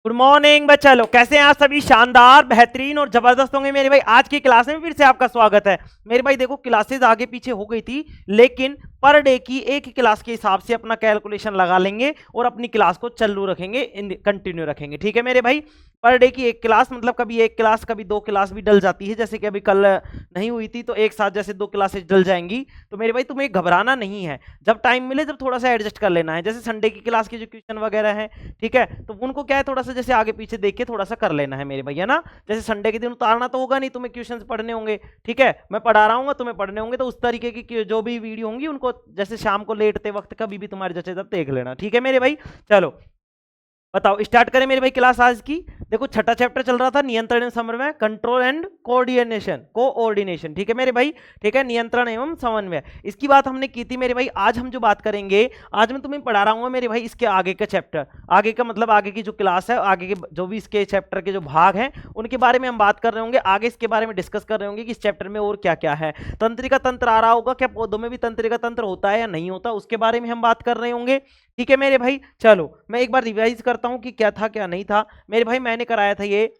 Good morning बच्चा लोग, कैसे हैं आप सभी? शानदार, बेहतरीन और जबरदस्त होंगे मेरे भाई। आज की क्लास में फिर से आपका स्वागत है मेरे भाई। देखो, क्लासेस आगे पीछे हो गई थी, लेकिन पर डे की एक ही क्लास के हिसाब से अपना कैलकुलेशन लगा लेंगे और अपनी क्लास को चालू रखेंगे, कंटिन्यू रखेंगे। ठीक है मेरे भाई? पर डे की एक क्लास मतलब कभी एक क्लास कभी दो क्लास भी डल जाती है, जैसे कि अभी कल नहीं हुई थी, तो एक साथ जैसे दो क्लासेस डल जाएंगी। तो मेरे भाई तुम्हें घबराना नहीं है, जब टाइम मिले जब थोड़ा सा एडजस्ट कर लेना है। जैसे संडे की क्लास के जो क्वेश्चन वगैरह हैं, ठीक है, तो उनको क्या है थोड़ा सा जैसे आगे पीछे देख के थोड़ा सा कर लेना है मेरे भैया ना। जैसे संडे के दिन उतारना तो होगा नहीं, तुम्हें क्वेश्चंस पढ़ने होंगे, ठीक है, मैं पढ़ा रहा हूँ तुम्हें पढ़ने होंगे, तो उस तरीके की जो भी वीडियो होंगी उनको जैसे शाम को लेटते वक्त कभी भी तुम्हारे जैसे तब देख लेना। ठीक है मेरे भाई? चलो बताओ, स्टार्ट करें मेरे भाई क्लास आज की। देखो, छठा चैप्टर चल रहा था नियंत्रण एवं समन्वय, कंट्रोल एंड कोऑर्डिनेशन। ठीक है मेरे भाई? ठीक है, नियंत्रण एवं समन्वय, इसकी बात हमने की थी मेरे भाई। आज हम जो बात करेंगे, आज मैं तुम्हें पढ़ा रहा हूँ मेरे भाई इसके आगे का चैप्टर, आगे का मतलब आगे की जो क्लास है, आगे के जो भी इसके चैप्टर के जो भाग हैं उनके बारे में हम बात कर रहे होंगे। आगे इसके बारे में डिस्कस कर रहे होंगे कि इस चैप्टर में और क्या क्या है। तंत्रिका तंत्र आ रहा होगा, क्या पौधों में भी तंत्रिका तंत्र होता है या नहीं होता, उसके बारे में हम बात कर रहे होंगे। ठीक है मेरे भाई? चलो मैं एक बार रिवाइज करता हूं कि क्या था क्या नहीं था मेरे भाई। मैंने कराया था ये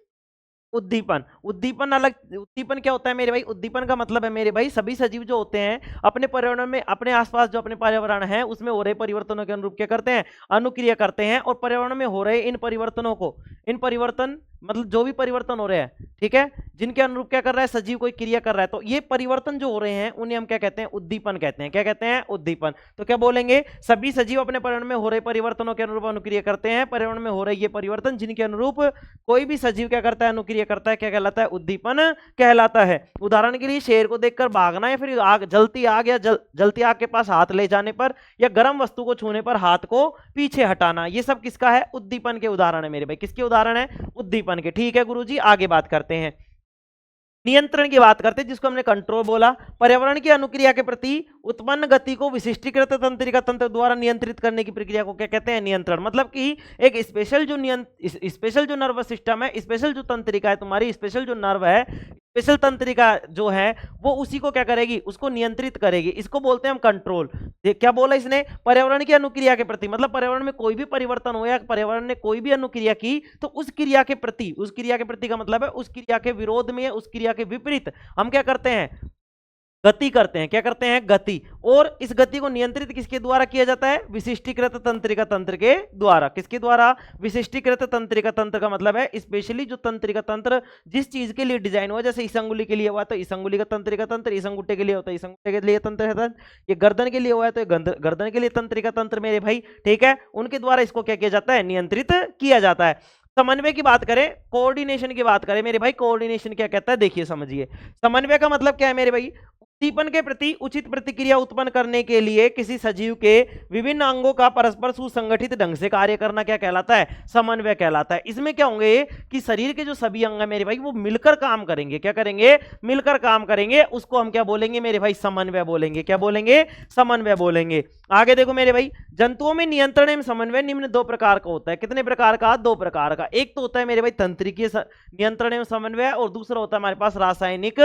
उद्दीपन। उद्दीपन अलग, उद्दीपन क्या होता है मेरे भाई? उद्दीपन का मतलब है मेरे भाई सभी सजीव जो होते हैं अपने पर्यावरण में, अपने आसपास जो अपने पर्यावरण है उसमें हो रहे परिवर्तनों के अनुरूप क्या करते हैं? अनुक्रिया करते हैं। और पर्यावरण में हो रहे इन परिवर्तनों को, इन परिवर्तन मतलब जो भी परिवर्तन हो रहे हैं, ठीक है, जिनके अनुरूप क्या कर रहा है सजीव, कोई क्रिया कर रहा है, तो ये परिवर्तन जो हो रहे हैं उन्हें हम क्या कहते हैं? उद्दीपन कहते हैं। क्या कहते हैं? उद्दीपन। तो क्या बोलेंगे? सभी सजीव अपने पर्यावरण में हो रहे परिवर्तनों के अनुरूप अनुक्रिया करते हैं। पर्यावरण में हो रहे ये परिवर्तन जिनके अनुरूप कोई भी सजीव क्या करता है? अनुक्रिया करता है। क्या कहलाता है? उद्दीपन कहलाता है। उदाहरण के लिए शेर को देखकर भागना, या फिर आग, जलती आग या जलती आग के पास हाथ ले जाने पर, या गर्म वस्तु को छूने पर हाथ को पीछे हटाना, ये सब किसका है? उद्दीपन के उदाहरण है मेरे भाई। किसके उदाहरण है? उद्दीपन के। ठीक है गुरुजी, आगे बात करते हैं। नियंत्रण की बात करते हैं, जिसको हमने कंट्रोल बोला। पर्यावरण की अनुक्रिया के प्रति उत्पन्न गति को विशिष्टीकृत तंत्रिका तंत्र द्वारा नियंत्रित करने की प्रक्रिया को क्या कहते हैं? नियंत्रण। मतलब कि एक स्पेशल जो नर्वस सिस्टम है, स्पेशल जो तंत्रिका है तुम्हारी, स्पेशल जो नर्व है, स्पेशल तंत्रिका जो है वो उसी को क्या करेगी? उसको नियंत्रित करेगी। इसको बोलते हैं हम कंट्रोल। क्या बोला इसने? पर्यावरण की अनुक्रिया के प्रति, मतलब पर्यावरण में कोई भी परिवर्तन हो या पर्यावरण ने कोई भी अनुक्रिया की, तो उस क्रिया के प्रति, उस क्रिया के प्रति का मतलब है उस क्रिया के विरोध में, उस क्रिया के विपरीत हम क्या करते हैं? गति करते हैं। क्या करते हैं? गति। और इस गति को नियंत्रित किसके द्वारा किया जाता है? विशिष्टीकृत तंत्रिका तंत्र के द्वारा। किसके द्वारा? विशिष्टीकृत तंत्रिका तंत्र का मतलब है स्पेशली जो तंत्रिका तंत्र जिस चीज के लिए डिजाइन हुआ, जैसे इस अंगुली के लिए हुआ तो इस अंगुली का तंत्रिका तंत्र, इस अंगूठे के लिए होता है इस अंगूठे के लिए तंत्रिका तंत्र, ये गर्दन के लिए हुआ है तो गर्दन के लिए तंत्रिका तंत्र मेरे भाई। ठीक है, उनके द्वारा इसको क्या किया जाता है? नियंत्रित किया जाता है। समन्वय की बात करें, कोऑर्डिनेशन की बात करें मेरे भाई, कोऑर्डिनेशन क्या कहता है देखिए समझिए। समन्वय का मतलब क्या है मेरे भाई? उद्दीपन के प्रति उचित प्रतिक्रिया उत्पन्न करने के लिए किसी सजीव के विभिन्न अंगों का परस्पर सुसंगठित ढंग से कार्य करना क्या कहलाता है? समन्वय कहलाता है। इसमें क्या होंगे कि शरीर के जो सभी अंग है मेरे भाई वो मिलकर काम करेंगे। क्या करेंगे? मिलकर काम करेंगे। उसको हम क्या बोलेंगे मेरे भाई? समन्वय बोलेंगे। क्या बोलेंगे? समन्वय बोलेंगे। आगे देखो मेरे भाई, जंतुओं में नियंत्रण एवं समन्वय निम्न दो प्रकार का होता है। कितने प्रकार का? दो प्रकार का। एक तो होता है मेरे भाई तंत्रिकीय नियंत्रण एवं समन्वय, और दूसरा होता है हमारे पास रासायनिक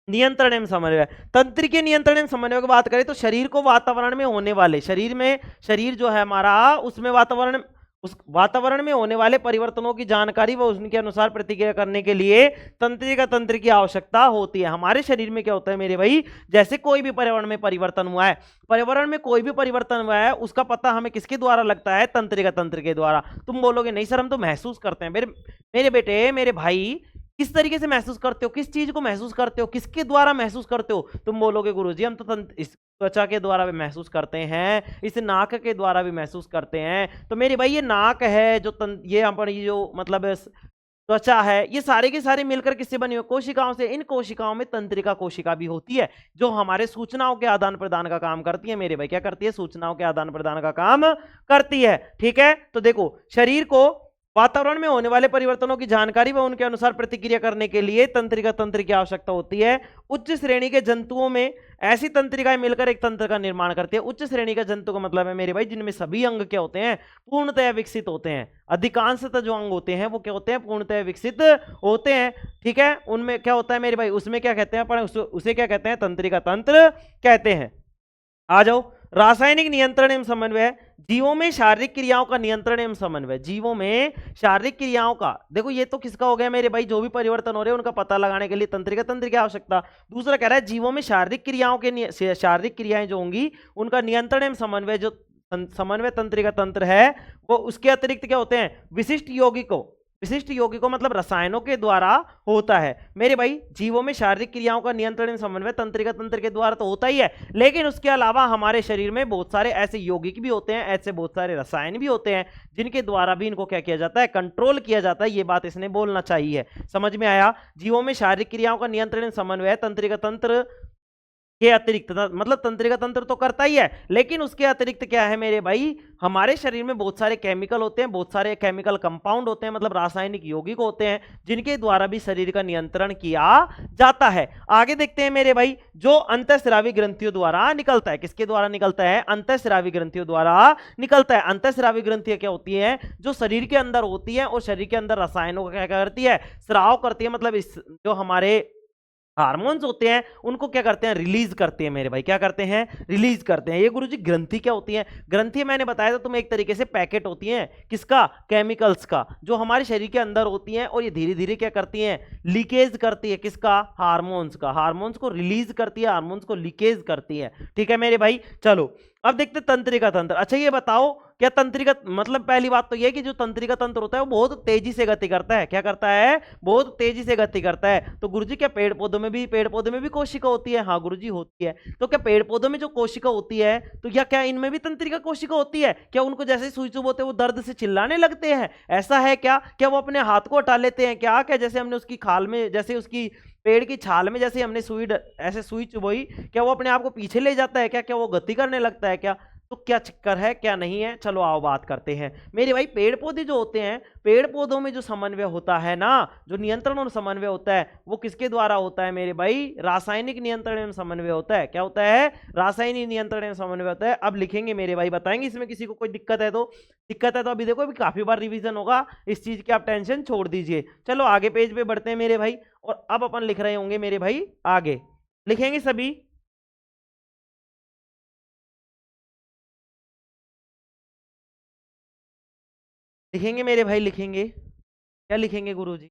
नियंत्रण एवं समन्वय। तंत्रिकीय नियंत्रण एवं समन्वय की बात करें तो शरीर को वातावरण में होने वाले, शरीर जो है हमारा, उसमें उस वातावरण में होने वाले परिवर्तनों की जानकारी व उनके अनुसार प्रतिक्रिया करने के लिए तंत्रिका तंत्र की आवश्यकता होती है। हमारे शरीर में क्या होता है मेरे भाई? जैसे कोई भी पर्यावरण में परिवर्तन हुआ है, पर्यावरण में कोई भी परिवर्तन हुआ है, उसका पता हमें किसके द्वारा लगता है? तंत्रिका तंत्र के द्वारा। तुम बोलोगे नहीं सर हम तो महसूस करते हैं। मेरे बेटे, मेरे भाई, किस तरीके से महसूस करते हो? किस चीज को महसूस करते हो? किसके द्वारा महसूस करते हो? तुम बोलोगे गुरुजी हम तो इस त्वचा के द्वारा भी महसूस करते हैं, इस नाक के द्वारा भी महसूस करते हैं। तो मेरे भाई ये नाक है जो ये अपनी जो मतलब त्वचा है, ये सारे के सारे मिलकर किससे बनी हुई? कोशिकाओं से। इन कोशिकाओं में तंत्रिका कोशिका भी होती है जो हमारे सूचनाओं के आदान प्रदान का काम करती है मेरे भाई। क्या करती है? सूचनाओं के आदान प्रदान का काम करती है। ठीक है, तो देखो, शरीर को वातावरण में होने वाले परिवर्तनों की जानकारी व उनके अनुसार प्रतिक्रिया करने के लिए तंत्रिका तंत्र की आवश्यकता होती है। उच्च श्रेणी के जंतुओं में ऐसी तंत्रिकाएं मिलकर एक तंत्र का निर्माण करती है। उच्च श्रेणी का जंतु का मतलब है मेरे भाई जिनमें सभी अंग क्या होते हैं? पूर्णतः विकसित होते हैं। अधिकांशतः जो अंग होते हैं वो क्या होते हैं? पूर्णतः विकसित होते हैं। ठीक है, उनमें क्या होता है मेरे भाई? उसमें क्या कहते हैं अपन? उसे क्या कहते हैं? तंत्रिका तंत्र कहते हैं। आ जाओ, रासायनिक नियंत्रण एवं समन्वय, जीवों में शारीरिक क्रियाओं का नियंत्रण एवं समन्वय, जीवों में शारीरिक क्रियाओं का, देखो ये तो किसका हो गया मेरे भाई, जो भी परिवर्तन हो रहे हैं उनका पता लगाने के लिए तंत्रिका तंत्र की आवश्यकता। दूसरा कह रहा है जीवों में शारीरिक क्रियाओं के शारीरिक क्रियाएं जो होंगी उनका नियंत्रण एवं समन्वय, जो समन्वय तंत्रिका तंत्र है वो उसके अतिरिक्त क्या होते हैं, विशिष्ट यौगिकों, विशिष्ट यौगिकों मतलब रसायनों के द्वारा होता है मेरे भाई। जीवों में शारीरिक क्रियाओं का नियंत्रण एवं समन्वय तंत्रिका तंत्र के द्वारा तो होता ही है, लेकिन उसके अलावा हमारे शरीर में बहुत सारे ऐसे यौगिक भी होते हैं, ऐसे बहुत सारे रसायन भी होते हैं जिनके द्वारा भी इनको क्या किया जाता है, कंट्रोल किया जाता है। ये बात इसने बोलना चाहिए, समझ में आया। जीवों में शारीरिक क्रियाओं का नियंत्रण एवं समन्वय तंत्रिका तंत्र के अतिरिक्त, मतलब तंत्रिका तंत्र तो करता ही है, लेकिन उसके अतिरिक्त क्या है मेरे भाई, हमारे शरीर में बहुत सारे केमिकल होते हैं, बहुत सारे केमिकल कंपाउंड होते हैं, मतलब रासायनिक यौगिक होते हैं जिनके द्वारा भी शरीर का नियंत्रण किया जाता है। आगे देखते हैं मेरे भाई, जो अंतःस्रावी ग्रंथियों द्वारा निकलता है, किसके द्वारा निकलता है, अंतःस्रावी ग्रंथियों द्वारा निकलता है। अंतःस्रावी ग्रंथियां क्या होती है, जो शरीर के अंदर होती है और शरीर के अंदर रसायनों का क्या करती है, स्राव करती है, मतलब इस जो हमारे हार्मोन्स होते हैं उनको क्या करते हैं, रिलीज करते हैं मेरे भाई, क्या करते हैं, रिलीज करते हैं। ये गुरुजी ग्रंथि क्या होती है, ग्रंथि मैंने बताया था तुम्हें एक तरीके से पैकेट होती हैं, किसका, केमिकल्स का, जो हमारे शरीर के अंदर होती हैं और ये धीरे धीरे क्या करती हैं, लीकेज करती है, किसका, हार्मोन्स का, हार्मोन्स को रिलीज करती है, हार्मोन्स को लीकेज करती है। ठीक है मेरे भाई, चलो अब देखते हैं तंत्रिका तंत्र। अच्छा ये बताओ, क्या तंत्रिका, मतलब पहली बात तो यह कि जो तंत्रिका तंत्र होता है वो बहुत तेजी से गति करता है, क्या करता है, बहुत तेजी से गति करता है। तो गुरुजी क्या पेड़ पौधों में भी, पेड़ पौधों में भी कोशिका होती है, हाँ गुरुजी होती है। तो क्या पेड़ पौधों में जो कोशिका होती है, तो क्या इनमें भी तंत्रिका कोशिका होती है, क्या उनको जैसे सुई चुभोते वो दर्द से चिल्लाने लगते हैं, ऐसा है क्या, क्या वो अपने हाथ को हटा लेते हैं क्या, क्या जैसे हमने उसकी खाल में, जैसे उसकी पेड़ की छाल में जैसे हमने ऐसे सुई चुभोई, क्या वो अपने आप को पीछे ले जाता है क्या, क्या वो गति करने लगता है क्या, तो क्या चक्कर है, क्या नहीं है, चलो आओ बात करते हैं मेरे भाई। पेड़ पौधे जो होते हैं, पेड़ पौधों में जो समन्वय होता है ना, जो नियंत्रण और समन्वय होता है वो किसके द्वारा होता है मेरे भाई, रासायनिक नियंत्रण एवं समन्वय होता है। क्या होता है, रासायनिक नियंत्रण एवं समन्वय होता है। अब लिखेंगे मेरे भाई, बताएंगे इसमें किसी को कोई दिक्कत है तो, दिक्कत है तो अभी देखो, अभी काफी बार रिवीजन होगा इस चीज की, आप टेंशन छोड़ दीजिए। चलो आगे पेज पे बढ़ते हैं मेरे भाई, और अब अपन लिख रहे होंगे मेरे भाई, आगे लिखेंगे सभी, लिखेंगे मेरे भाई, लिखेंगे, क्या लिखेंगे गुरुजी,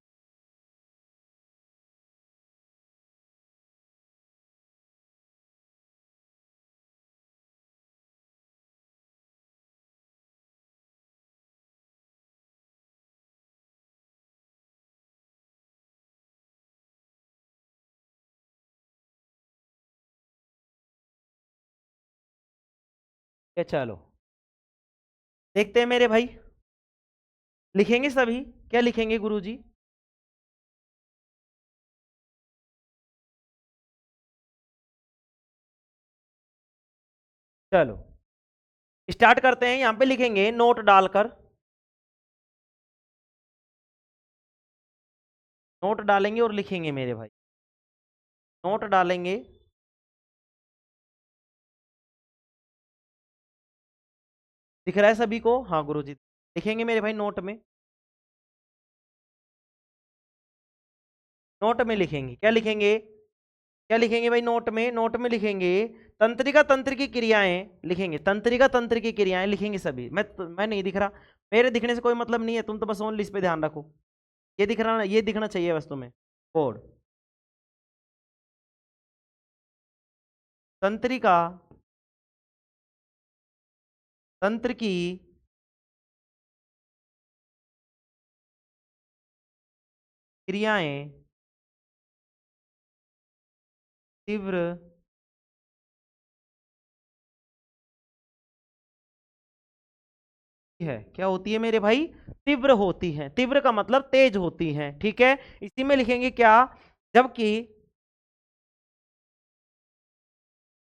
क्या, चलो देखते हैं मेरे भाई, लिखेंगे सभी, क्या लिखेंगे गुरुजी, चलो स्टार्ट करते हैं। यहां पे लिखेंगे नोट डालकर, नोट डालेंगे और लिखेंगे मेरे भाई, नोट डालेंगे, दिख रहा है सभी को, हाँ गुरुजी, लिखेंगे मेरे भाई नोट में, नोट में लिखेंगे, क्या लिखेंगे, क्या लिखेंगे भाई नोट में, नोट में लिखेंगे तंत्रिका तंत्र की क्रियाएं, लिखेंगे तंत्रिका तंत्र की क्रियाएं, लिखेंगे सभी। मैं नहीं दिख रहा, मेरे दिखने से कोई मतलब नहीं है, तुम तो बस ओनली इस पे ध्यान रखो, ये दिख रहा, ये दिखना चाहिए बस तुम्हें, कोड, तंत्रिका तंत्र की क्रियाएं तीव्र है, क्या होती है मेरे भाई, तीव्र होती है, तीव्र का मतलब तेज होती है, ठीक है। इसी में लिखेंगे क्या, जबकि,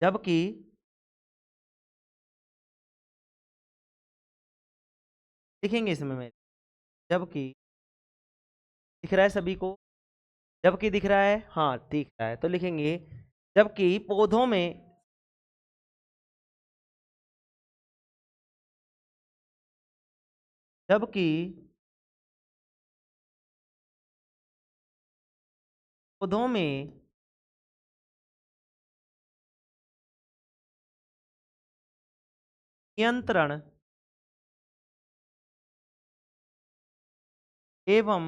जबकि लिखेंगे इसमें मेरे, जबकि दिख रहा है सभी को, जबकि दिख रहा है, हाँ दिख रहा है, तो लिखेंगे जबकि पौधों में, जबकि पौधों में नियंत्रण एवं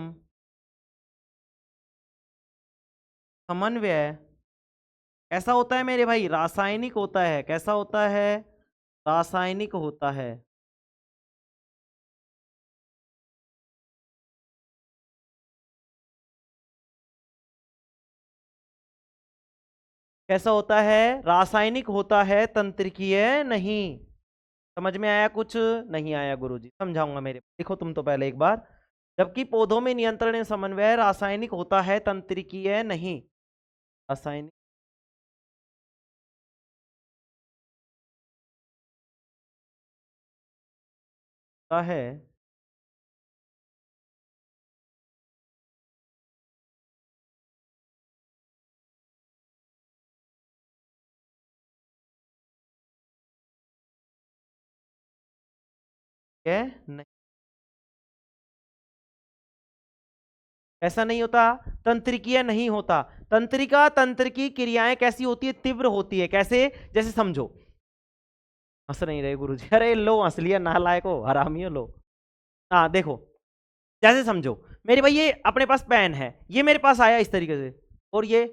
समन्वय कैसा होता है मेरे भाई? रासायनिक होता है। कैसा होता है? रासायनिक होता है। कैसा होता है? रासायनिक होता है, तंत्रिकीय नहीं। समझ में आया? कुछ नहीं आया गुरुजी? समझाऊंगा मेरे, देखो तुम तो पहले एक बार। जबकि पौधों में नियंत्रण एवं समन्वय रासायनिक होता है, तंत्रिकीय नहीं। रासायनिक होता है, है नहीं। ऐसा नहीं होता, तंत्रिकीय नहीं होता। तंत्रिका तंत्र की क्रियाएं कैसी होती है? तीव्र होती है। कैसे? जैसे समझो। हंस नहीं रहे गुरुजी? अरे लो हंस लिया, नालायक हो, हरामी हो, लो। हाँ देखो, जैसे समझो मेरे भाई, ये अपने पास पेन है, ये मेरे पास आया इस तरीके से, और ये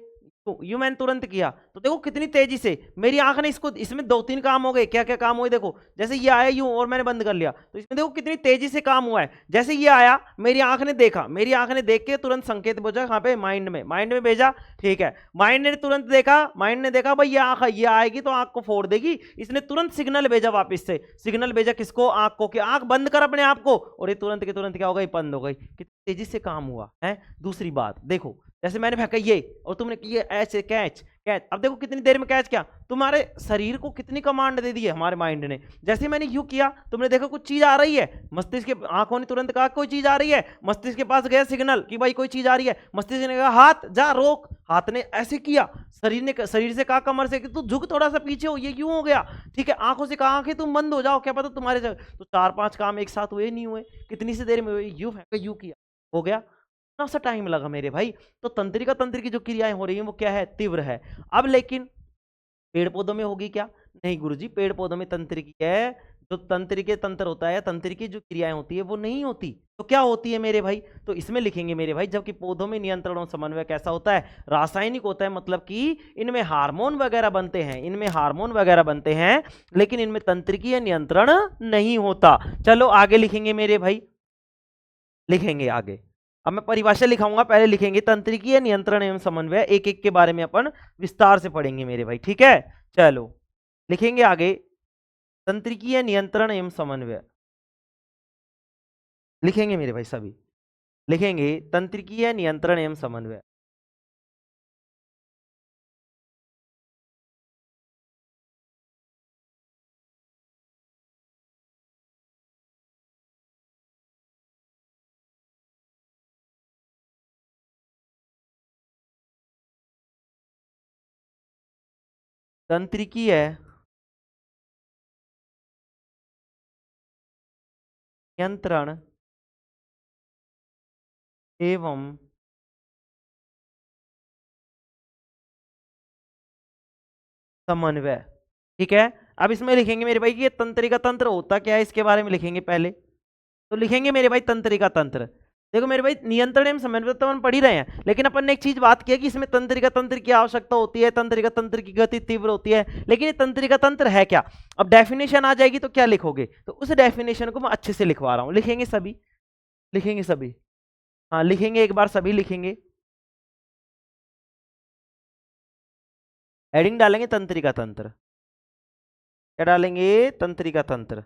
तो यूं मैंने तुरंत किया, तो देखो कितनी तेजी से मेरी आंख ने इसको, इसमें दो तीन काम हो गए। क्या क्या काम हुए? देखो, जैसे ये आया यूं और मैंने बंद कर लिया, तो इसमें देखो कितनी तेजी से काम हुआ है। जैसे ये आया, मेरी आंख ने देखा, मेरी आंख ने देख के तुरंत संकेत भेजा कहाँ पे? माइंड में। माइंड में भेजा, ठीक है। माइंड ने तुरंत देखा, माइंड ने देखा भाई ये आंख, ये आएगी तो आंख को फोड़ देगी। इसने तुरंत सिग्नल भेजा वापस से। सिग्नल भेजा किसको? आंख को, कि आंख बंद कर अपने आप को, और ये तुरंत के तुरंत क्या हो गई? बंद हो गई। कितनी तेजी से काम हुआ है। दूसरी बात देखो, जैसे मैंने फेंका ये, और तुमने किया ऐसे, कैच कैच। अब देखो कितनी देर में कैच किया। तुम्हारे शरीर को कितनी कमांड दे दी है हमारे माइंड ने। जैसे मैंने यू किया, तुमने देखा कुछ चीज आ रही है, मस्तिष्क के, आंखों ने तुरंत कहा कोई चीज आ रही है, मस्तिष्क के पास गया सिग्नल कि भाई कोई चीज आ रही है। मस्तिष्क ने कहा हाथ जा रोक, हाथ ने ऐसे किया, शरीर ने, शरीर से कहा कमर से कि तू झुक थोड़ा सा पीछे हो, ये क्यों हो गया? ठीक है, आंखों से कहा आंखें तुम बंद हो जाओ, क्या पता तुम्हारे जगह। तो चार पांच काम एक साथ हुए नहीं हुए? कितनी सी देर में हुए? यू फेंका, यू किया, हो गया। इतना सा टाइम लगा मेरे भाई। तो तंत्रिका तंत्र की जो क्रियाएं हो रही हैं वो क्या है? तीव्र है। अब लेकिन पेड़ पौधों में होगी क्या? नहीं गुरुजी, पेड़ पौधों में तंत्र की है, जो तंत्र के तंत्र होता है, तंत्र की जो क्रियाएं होती है वो नहीं होती। तो क्या होती है मेरे भाई? तो इसमें लिखेंगे मेरे भाई, जबकि पौधों में नियंत्रण और समन्वय कैसा होता है? रासायनिक होता है। मतलब कि इनमें हार्मोन वगैरह बनते हैं, इनमें हार्मोन वगैरह बनते हैं, लेकिन इनमें तंत्रिकीय नियंत्रण नहीं होता। चलो आगे लिखेंगे मेरे भाई, लिखेंगे आगे। अब मैं परिभाषा लिखाऊंगा, पहले लिखेंगे तंत्रिकीय नियंत्रण एवं समन्वय, एक एक के बारे में अपन विस्तार से पढ़ेंगे मेरे भाई, ठीक है। चलो लिखेंगे आगे, तंत्रिकीय नियंत्रण एवं समन्वय लिखेंगे मेरे भाई, सभी लिखेंगे तंत्रिकीय नियंत्रण एवं समन्वय। तंत्रिकीय नियंत्रण एवं समन्वय, ठीक है। अब इसमें लिखेंगे मेरे भाई कि ये तंत्रिका तंत्र होता क्या है, इसके बारे में लिखेंगे पहले। तो लिखेंगे मेरे भाई तंत्रिका तंत्र। देखो मेरे भाई, नियंत्रण एवं समन्वय तो अपन पढ़ ही रहे हैं, लेकिन अपन ने एक चीज बात की है कि इसमें तंत्रिका तंत्र की आवश्यकता होती है, तंत्रिका तंत्र की गति तीव्र होती है। लेकिन ये तंत्रिका तंत्र है क्या? अब डेफिनेशन आ जाएगी तो क्या लिखोगे? तो उस डेफिनेशन को मैं अच्छे से लिखवा रहा हूं, लिखेंगे सभी, लिखेंगे सभी। हाँ लिखेंगे, एक बार सभी लिखेंगे। हेडिंग डालेंगे तंत्रिका तंत्र। क्या डालेंगे? तंत्रिका तंत्र।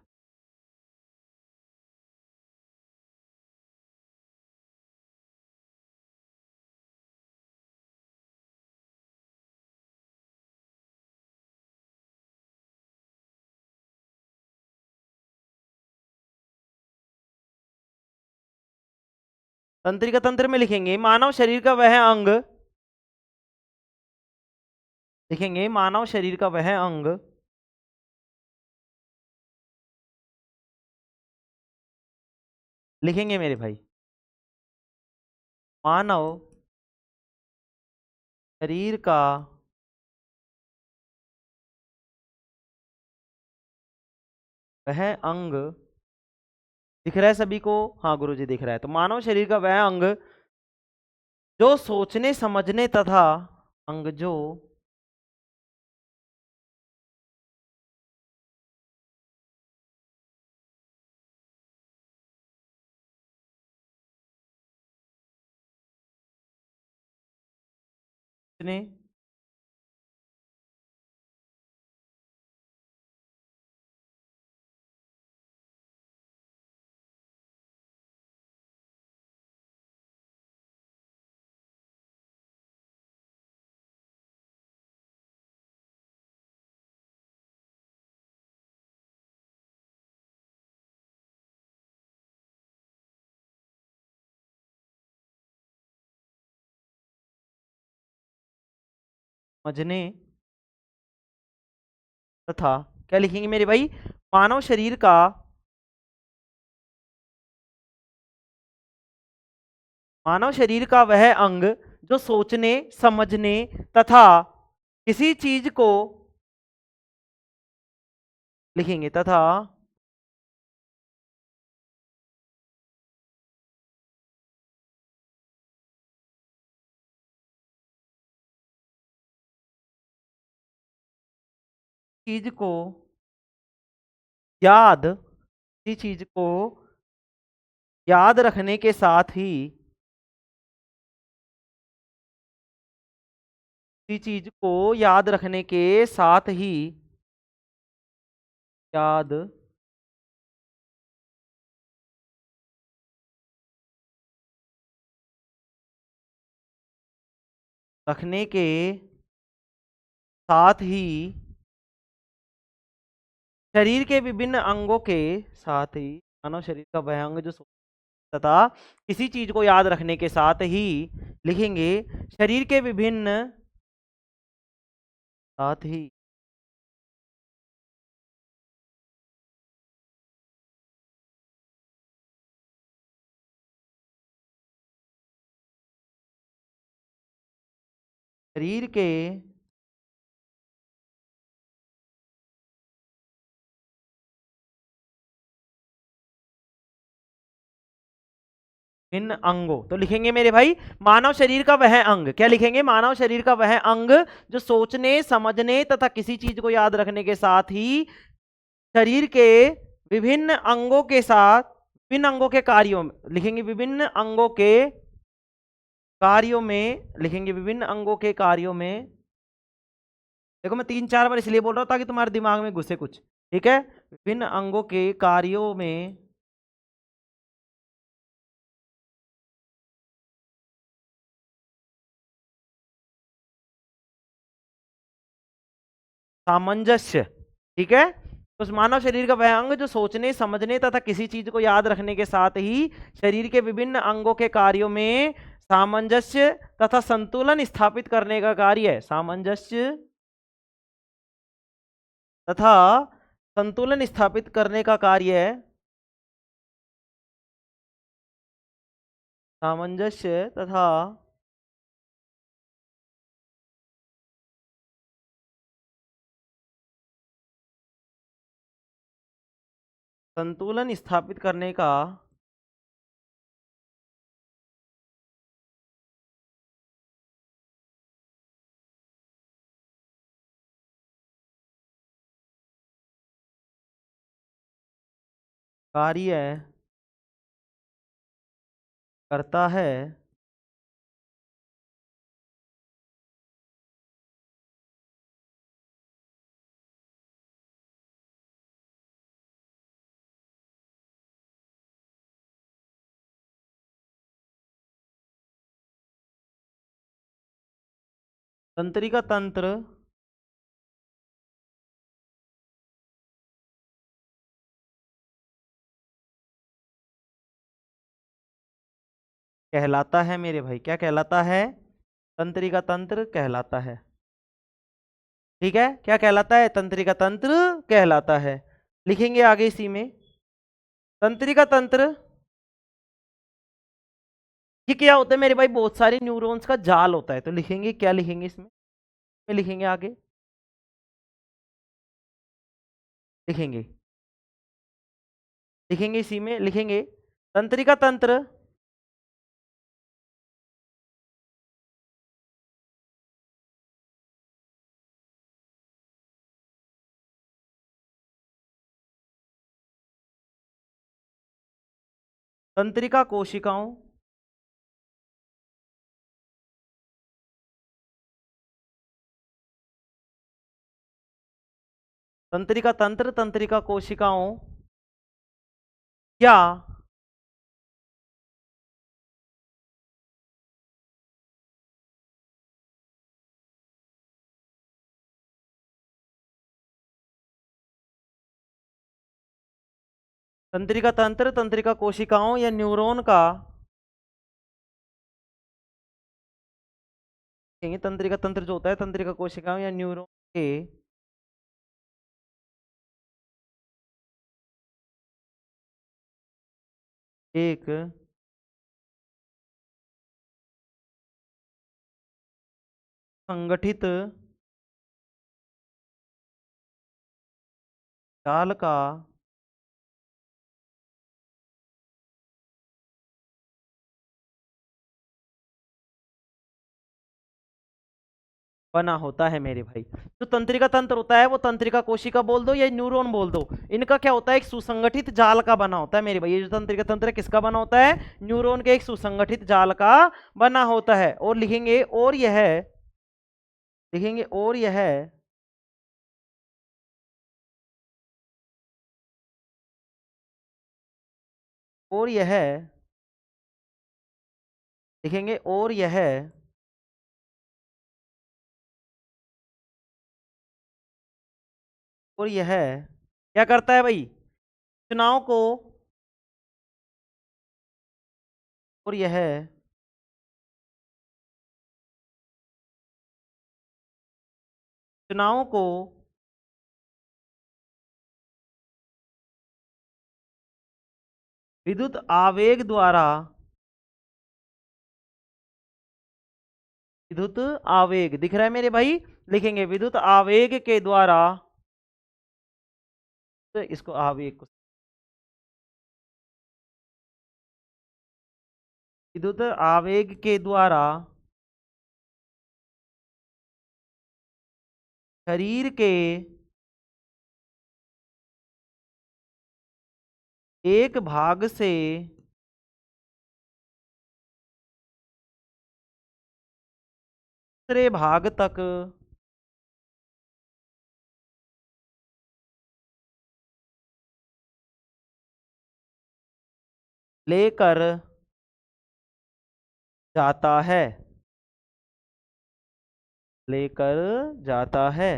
तंत्रिका तंत्र में लिखेंगे मानव शरीर का वह अंग, लिखेंगे मानव शरीर का वह अंग लिखेंगे मेरे भाई, मानव शरीर का वह अंग दिख रहा है सभी को? हाँ गुरुजी दिख रहा है। तो मानव शरीर का वह अंग जो सोचने समझने तथा अंग जो सोचने समझने तथा क्या लिखेंगे मेरे भाई? मानव शरीर का वह अंग जो सोचने समझने तथा किसी चीज को लिखेंगे तथा चीज को याद किसी चीज को याद रखने के साथ ही किसी चीज को याद रखने के साथ ही याद रखने के साथ ही शरीर के विभिन्न अंगों के साथ ही मानव शरीर का वह अंग जो तथा किसी चीज को याद रखने के साथ ही लिखेंगे शरीर के विभिन्न साथ ही शरीर के इन अंगों तो लिखेंगे मेरे भाई मानव शरीर का वह अंग क्या लिखेंगे? मानव शरीर का वह अंग जो सोचने समझने तथा किसी चीज को याद रखने के साथ ही शरीर के विभिन्न अंगों के साथ विभिन्न अंगों के कार्यों में लिखेंगे विभिन्न अंगों के कार्यों में लिखेंगे विभिन्न अंगों के कार्यों में। देखो मैं 3-4 बार इसलिए बोल रहा हूं ताकि तुम्हारे दिमाग में घुसे कुछ। ठीक है, विभिन्न अंगों के कार्यों में सामंजस्य। ठीक है, तो उस मानव शरीर का वह अंग जो सोचने समझने तथा किसी चीज को याद रखने के साथ ही शरीर के विभिन्न अंगों के कार्यों में सामंजस्य तथा संतुलन स्थापित करने का कार्य है। सामंजस्य तथा संतुलन स्थापित करने का कार्य है। सामंजस्य तथा संतुलन स्थापित करने का कार्य करता है। तंत्रिका तंत्र कहलाता है मेरे भाई। क्या कहलाता है? तंत्रिका तंत्र कहलाता है। ठीक है, क्या कहलाता है? तंत्रिका तंत्र कहलाता है। लिखेंगे आगे इसी में तंत्रिका तंत्र ये क्या होता है मेरे भाई? बहुत सारे न्यूरॉन्स का जाल होता है। तो लिखेंगे क्या लिखेंगे इसमें? लिखेंगे आगे लिखेंगे लिखेंगे, इसी में लिखेंगे तंत्रिका तंत्र, तंत्रिका कोशिकाओं, तंत्रिका तंत्र, तंत्रिका कोशिकाओं या तंत्रिका तंत्र, तंत्रिका कोशिकाओं या न्यूरॉन का, तंत्रिका तंत्र जो होता है तंत्रिका कोशिकाओं या न्यूरॉन के एक संगठित जाल का बना होता है मेरे भाई। जो तंत्रिका तंत्र होता है वो तंत्रिका कोशिका बोल दो या न्यूरॉन बोल दो, इनका क्या होता है, एक सुसंगठित जाल का बना होता है मेरे भाई। ये जो तंत्रिका तंत्र है किसका बना होता है, न्यूरॉन के एक सुसंगठित जाल का बना होता है। और लिखेंगे और यह, लिखेंगे और यह और यह लिखेंगे और यह और यह क्या करता है भाई, चुनाव को, और यह चुनाव को विद्युत आवेग द्वारा, विद्युत आवेग दिख रहा है मेरे भाई, लिखेंगे विद्युत आवेग के द्वारा, तो इसको आवेग को विद्युत आवेग के द्वारा शरीर के एक भाग से दूसरे भाग तक लेकर जाता है, लेकर जाता है।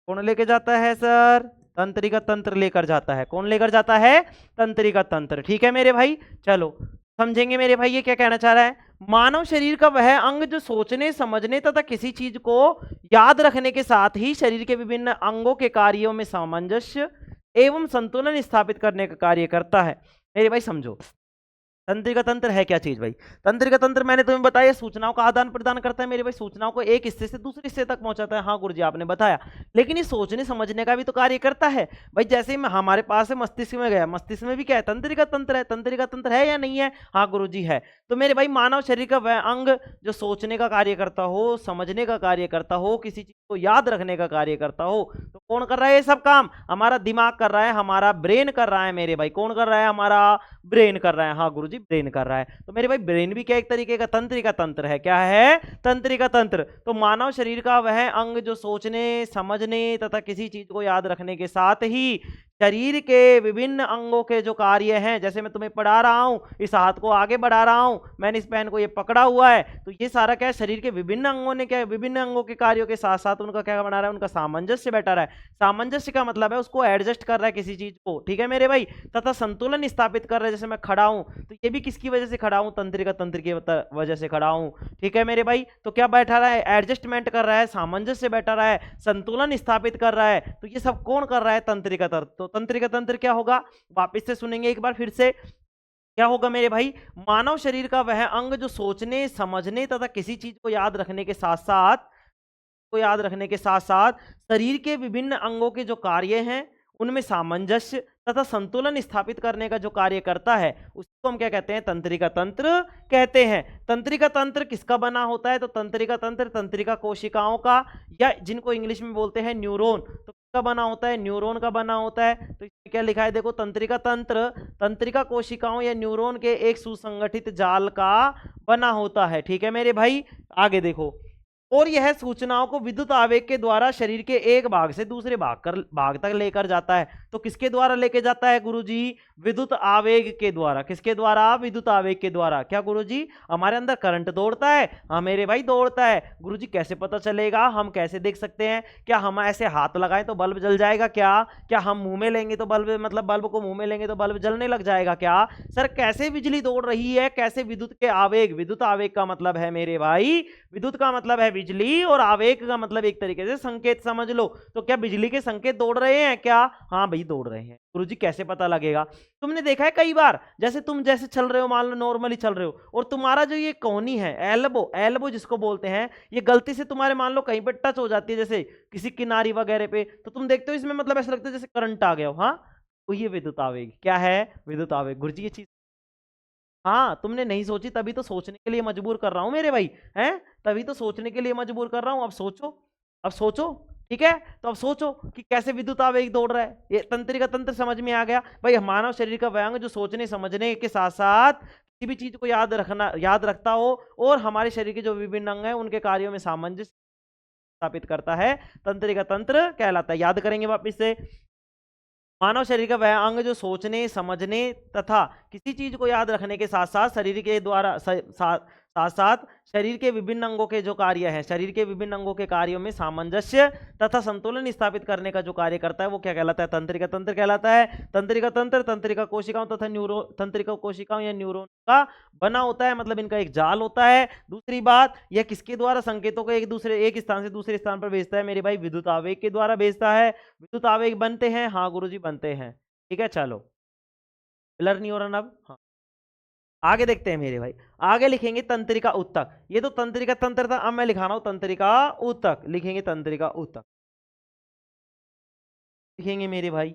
कौन लेकर जाता है सर, तंत्रिका तंत्र लेकर जाता है। कौन लेकर जाता है, तंत्रिका तंत्र। ठीक है मेरे भाई, चलो समझेंगे मेरे भाई ये क्या कहना चाह रहा है। मानव शरीर का वह अंग जो सोचने समझने तथा किसी चीज को याद रखने के साथ ही शरीर के विभिन्न अंगों के कार्यों में सामंजस्य एवं संतुलन स्थापित करने का कार्य करता है। मेरे भाई समझो, तंत्रिका तंत्र है क्या चीज भाई, तंत्रिका तंत्र मैंने तुम्हें बताया सूचनाओं का आदान प्रदान करता है मेरे भाई, सूचनाओं को एक हिस्से से दूसरे हिस्से तक पहुंचाता है। हाँ गुरुजी आपने बताया, लेकिन ये सोचने समझने का भी तो कार्य करता है भाई। जैसे ही हमारे पास है मस्तिष्क में गया, मस्तिष्क में भी क्या है, तंत्रिका तंत्र है। तंत्रिका तंत्र है या नहीं है, हाँ गुरुजी है। तो मेरे भाई मानव शरीर का वह अंग जो सोचने का कार्य करता हो, समझने का कार्य करता हो, किसी चीज को याद रखने का कार्य करता हो, तो कौन कर रहा है ये सब काम, हमारा दिमाग कर रहा है, हमारा ब्रेन कर रहा है मेरे भाई। कौन कर रहा है, हमारा ब्रेन कर रहा है। हाँ गुरुजी ब्रेन कर रहा है। तो मेरे भाई ब्रेन भी क्या एक तरीके का तंत्रिका तंत्र है, क्या है, तंत्रिका तंत्र। तो मानव शरीर का वह अंग जो सोचने समझने तथा किसी चीज को याद रखने के साथ ही शरीर के विभिन्न अंगों के जो कार्य हैं, जैसे मैं तुम्हें पढ़ा रहा हूं, इस हाथ को आगे बढ़ा रहा हूं, मैंने इस पेन को ये पकड़ा हुआ है, तो ये सारा क्या है, शरीर के विभिन्न अंगों ने क्या, विभिन्न अंगों के कार्यों के साथ साथ उनका क्या बना रहा है, उनका सामंजस्य बैठा रहा है। सामंजस्य का मतलब है उसको एडजस्ट कर रहा है किसी चीज को, ठीक है मेरे भाई, तथा संतुलन स्थापित कर रहा है। जैसे मैं खड़ा हूं तो ये भी किसकी वजह से खड़ा हूं, तंत्रिका तंत्र की वजह से खड़ा हूं, ठीक है मेरे भाई। तो क्या बैठा रहा है, एडजस्टमेंट कर रहा है, सामंजस्य बैठा रहा है, संतुलन स्थापित कर रहा है। तो ये सब कौन कर रहा है, तंत्रिका तंत्र। तो तंत्रिका तंत्र क्या होगा, वापस से सुनेंगे एक बार फिर से, क्या होगा मेरे भाई, मानव शरीर का वह अंग जो सोचने समझने तथा किसी चीज को याद रखने के साथ साथ को याद रखने के साथ साथ शरीर के विभिन्न अंगों के जो कार्य हैं उनमें सामंजस्य तथा संतुलन स्थापित करने का जो कार्य करता है उसको हम क्या कहते हैं, तंत्रिका तंत्र कहते हैं। तंत्रिका तंत्र किसका बना होता है, तो तंत्रिका तंत्र तंत्रिका कोशिकाओं का, या जिनको इंग्लिश में बोलते हैं न्यूरॉन, तो किसका बना होता है, न्यूरॉन का बना होता है। तो इसमें क्या लिखा है, देखो, तंत्रिका तंत्र तंत्रिका कोशिकाओं या न्यूरॉन के एक सुसंगठित जाल का बना होता है। ठीक है मेरे भाई, आगे देखो। और यह सूचनाओं को विद्युत आवेग के द्वारा शरीर के एक भाग से दूसरे भाग तक लेकर जाता है। तो किसके द्वारा लेके जाता है गुरुजी, विद्युत आवेग के द्वारा। किसके द्वारा, विद्युत आवेग के द्वारा। क्या गुरुजी, हमारे अंदर करंट दौड़ता है? हाँ मेरे भाई दौड़ता है। गुरुजी कैसे पता चलेगा, हम कैसे देख सकते हैं? क्या हम ऐसे हाथ लगाएं तो बल्ब जल जाएगा क्या? क्या हम मुंह में लेंगे तो बल्ब, मतलब बल्ब को मुंह में लेंगे तो बल्ब जलने लग जाएगा क्या? सर कैसे बिजली दौड़ रही है, कैसे विद्युत के आवेग, विद्युत आवेग का मतलब है मेरे भाई, विद्युत का मतलब है बिजली, और आवेग का मतलब एक तरीके से संकेत समझ लो। तो क्या बिजली के संकेत दौड़ रहे हैं क्या? हाँ भाई दौड़ रहे हैं। गुरुजी कैसे पता लगेगा? तुमने देखा है कई बार, जैसे तुम जैसे चल रहे हो, मान लो नॉर्मली चल रहे हो, और तुम्हारा जो ये कोहनी है, एल्बो, एल्बो जिसको बोलते हैं, ये गलती से तुम्हारे मान लो कहीं पर टच हो जाती है, जैसे किसी किनारी वगैरह पे, तो तुम देखते हो इसमें मतलब ऐसा लगता है जैसे करंट आ गया हो। हाँ, तो ये विद्युत आवेग क्या है, विद्युत आवेग। गुरुजी ये चीज, हाँ तुमने नहीं सोची, तभी तो सोचने के लिए मजबूर कर रहा हूं मेरे भाई, हैं? तभी तो सोचने के लिए मजबूर कर रहा हूं। अब सोचो, अब सोचो। ठीक है, तो अब सोचो कि कैसे विद्युत आवेग दौड़ रहा है। ये तंत्रिका तंत्र समझ में आ गया भाई। मानव शरीर का वह अंग जो सोचने समझने के साथ साथ किसी भी चीज को याद रखता हो, और हमारे शरीर के जो विभिन्न अंग हैं उनके कार्यों में सामंजस्य स्थापित करता है, तंत्रिका तंत्र कहलाता है। याद करेंगे वापिस से, मानव शरीर का वह अंग जो सोचने समझने तथा किसी चीज को याद रखने के साथ साथ शरीर के द्वारा साथ साथ शरीर के विभिन्न अंगों के जो कार्य हैं, शरीर के विभिन्न अंगों के कार्यों में सामंजस्य तथा संतुलन स्थापित करने का जो कार्य करता है वो क्या कहलाता है, तंत्रिका तंत्र कहलाता है। तंत्रिका तंत्र तंत्रिका कोशिकाओं तथा न्यूरो तंत्रिका कोशिकाओं या न्यूरॉन का बना होता है, मतलब इनका एक जाल होता है। दूसरी बात, यह किसके द्वारा संकेतों को एक स्थान से दूसरे स्थान पर भेजता है मेरे भाई, विद्युत आवेग के द्वारा भेजता है। विद्युत आवेग बनते हैं, हाँ गुरुजी बनते हैं। ठीक है, चलो क्लियर नहीं हो रहा ना अब? हाँ, आगे देखते हैं मेरे भाई। आगे लिखेंगे तंत्रिका ऊतक। ये तो तंत्रिका तंत्र था, अब मैं लिखा रहा हूं तंत्रिका ऊतक। लिखेंगे तंत्रिका ऊतक, लिखेंगे मेरे भाई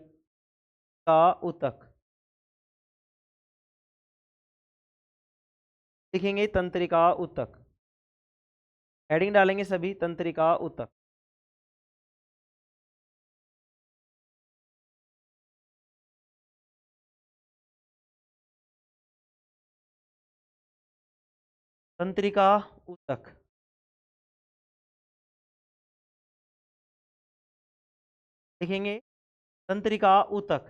का ऊतक, लिखेंगे तंत्रिका ऊतक, हेडिंग डालेंगे सभी, तंत्रिका ऊतक। तंत्रिका ऊतक लिखेंगे, तंत्रिका ऊतक,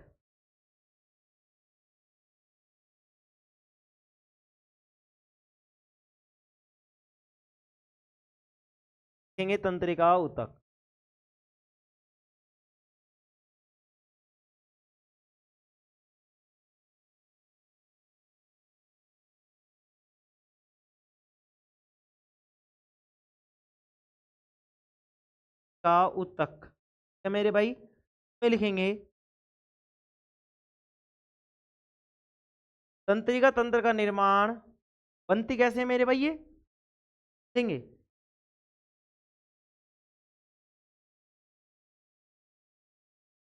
लिखेंगे तंत्रिका ऊतक। का ऊतक क्या मेरे भाई, में लिखेंगे तंत्रिका तंत्र का निर्माण, बनती कैसे है मेरे भाई ये, लिखेंगे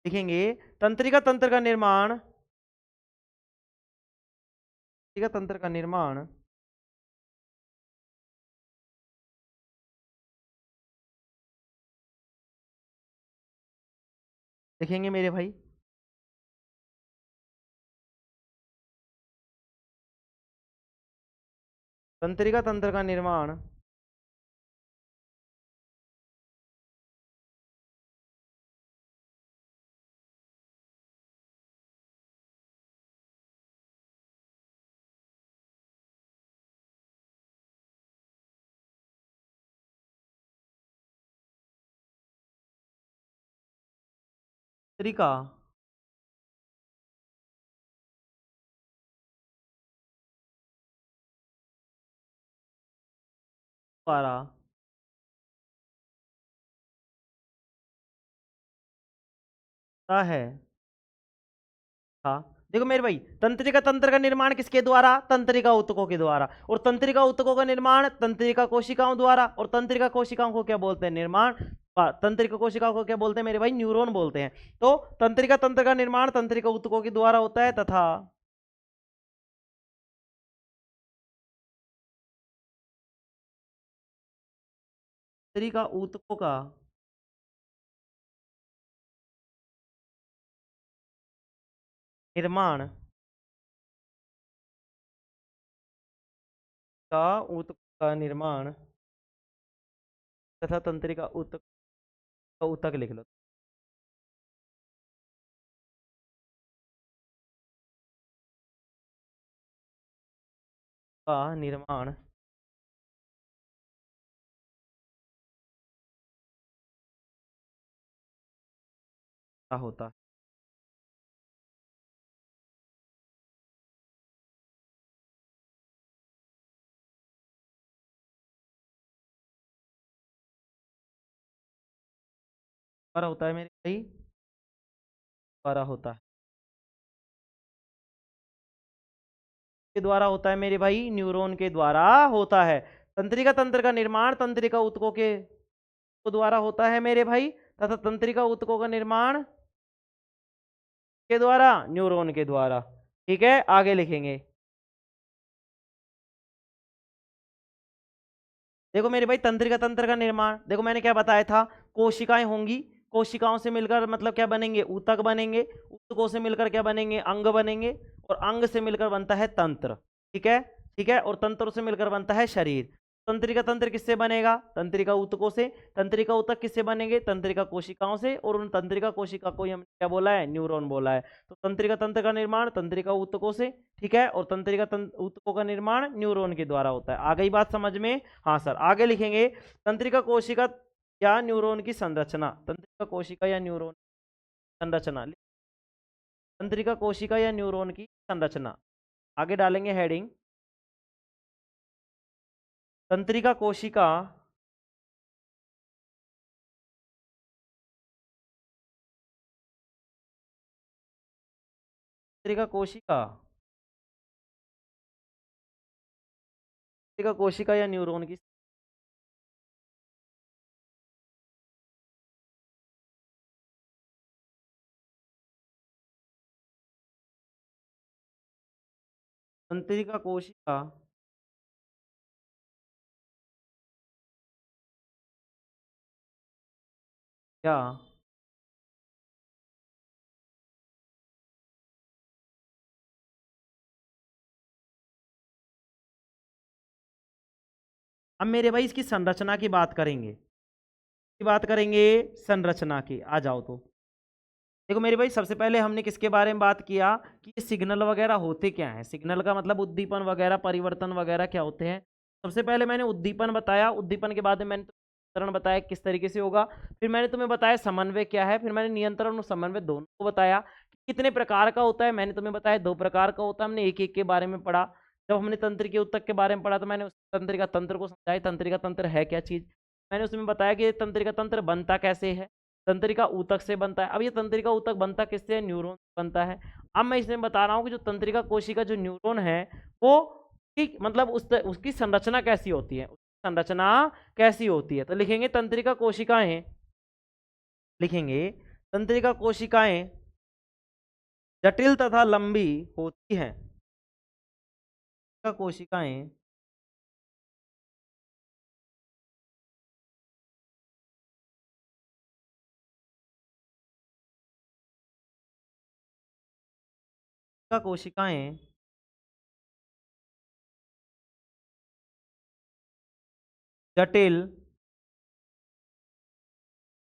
लिखेंगे तंत्रिका तंत्र का निर्माण, तंत्रिका तंत्र का निर्माण लिखेंगे मेरे भाई, तंत्रिका तंत्र का निर्माण तंत्रिका द्वारा है था देखो मेरे भाई, तंत्रिका तंत्र का निर्माण किसके द्वारा? तंत्रिका ऊतकों के द्वारा। और तंत्रिका ऊतकों का निर्माण तंत्रिका कोशिकाओं द्वारा। और तंत्रिका कोशिकाओं को क्या बोलते हैं? निर्माण। तंत्रिका कोशिकाओं को क्या बोलते हैं मेरे भाई? न्यूरॉन बोलते हैं। तो तंत्रिका तंत्र का निर्माण तंत्रिका ऊतकों के द्वारा होता है तथा तंत्रिका ऊतकों का निर्माण का ऊतक का निर्माण तथा तंत्रिका ऊतक का ऊतक लिख लो का निर्माण का होता द्वारा होता है मेरे भाई, द्वारा होता है, के द्वारा होता है मेरे भाई, न्यूरॉन के द्वारा होता है। तंत्रिका तंत्र का निर्माण तंत्रिका ऊतकों के द्वारा होता है मेरे भाई, तथा तंत्रिका ऊतकों का निर्माण के द्वारा? न्यूरॉन के द्वारा। ठीक है, आगे लिखेंगे। देखो मेरे भाई, तंत्रिका तंत्र का निर्माण, देखो मैंने क्या बताया था? कोशिकाएं होंगी, कोशिकाओं से मिलकर मतलब क्या बनेंगे? ऊतक बनेंगे, ऊतकों से मिलकर क्या बनेंगे? अंग बनेंगे, और अंग से मिलकर बनता है तंत्र। ठीक है, ठीक है, और तंत्र से मिलकर बनता है शरीर। तंत्रिका तंत्र किससे बनेगा? तंत्रिका ऊतकों से। तंत्रिका ऊतक किससे बनेंगे? तंत्रिका कोशिकाओं से, और उन तंत्रिका कोशिका को ही हमने क्या बोला है? न्यूरॉन बोला है। तो तंत्रिका तंत्र का निर्माण तंत्रिका ऊतकों से, ठीक है, और तंत्रिका ऊतकों का निर्माण न्यूरॉन के द्वारा होता है। आ गई बात समझ में? हाँ सर, आगे लिखेंगे। तंत्रिका कोशिका या न्यूरॉन की संरचना, तंत्रिका कोशिका या न्यूरॉन संरचना, तंत्रिका कोशिका या न्यूरॉन की संरचना। आगे डालेंगे हेडिंग, तंत्रिका कोशिका तंत्रिका कोशिका, तंत्रिका कोशिका या न्यूरॉन की तंत्रिका कोशिका या अब मेरे भाई इसकी संरचना की बात करेंगे, की बात करेंगे संरचना की। आ जाओ तो देखो मेरे भाई, सबसे पहले हमने किसके बारे में बात किया कि ये सिग्नल वगैरह होते क्या हैं? सिग्नल का मतलब उद्दीपन वगैरह, परिवर्तन वगैरह क्या होते हैं। सबसे पहले मैंने उद्दीपन बताया, उद्दीपन के बाद में मैंने नियंत्रण बताया किस तरीके से होगा। फिर मैंने तुम्हें बताया समन्वय क्या है, फिर मैंने नियंत्रण और समन्वय दोनों को बताया कि कितने प्रकार का होता है। मैंने तुम्हें बताया 2 प्रकार का होता है, हमने एक एक के बारे में पढ़ा। जब हमने तंत्र के ऊतक के बारे में पढ़ा तो मैंने उस तंत्रिका तंत्र को समझाया, तंत्रिका तंत्र है क्या चीज। मैंने उसमें बताया कि तंत्रिका तंत्र बनता कैसे है, तंत्रिका ऊतक से बनता है। अब ये तंत्रिका ऊतक बनता किससे है? न्यूरॉन से बनता है। अब मैं इसमें बता रहा हूँ कि जो तंत्रिका कोशिका जो न्यूरॉन है वो मतलब उसकी संरचना कैसी होती है, उसकी संरचना कैसी होती है। तो लिखेंगे तंत्रिका कोशिकाएं, लिखेंगे तंत्रिका कोशिकाएं जटिल तथा लंबी होती हैं। कोशिकाएं कोशिकाएं जटिल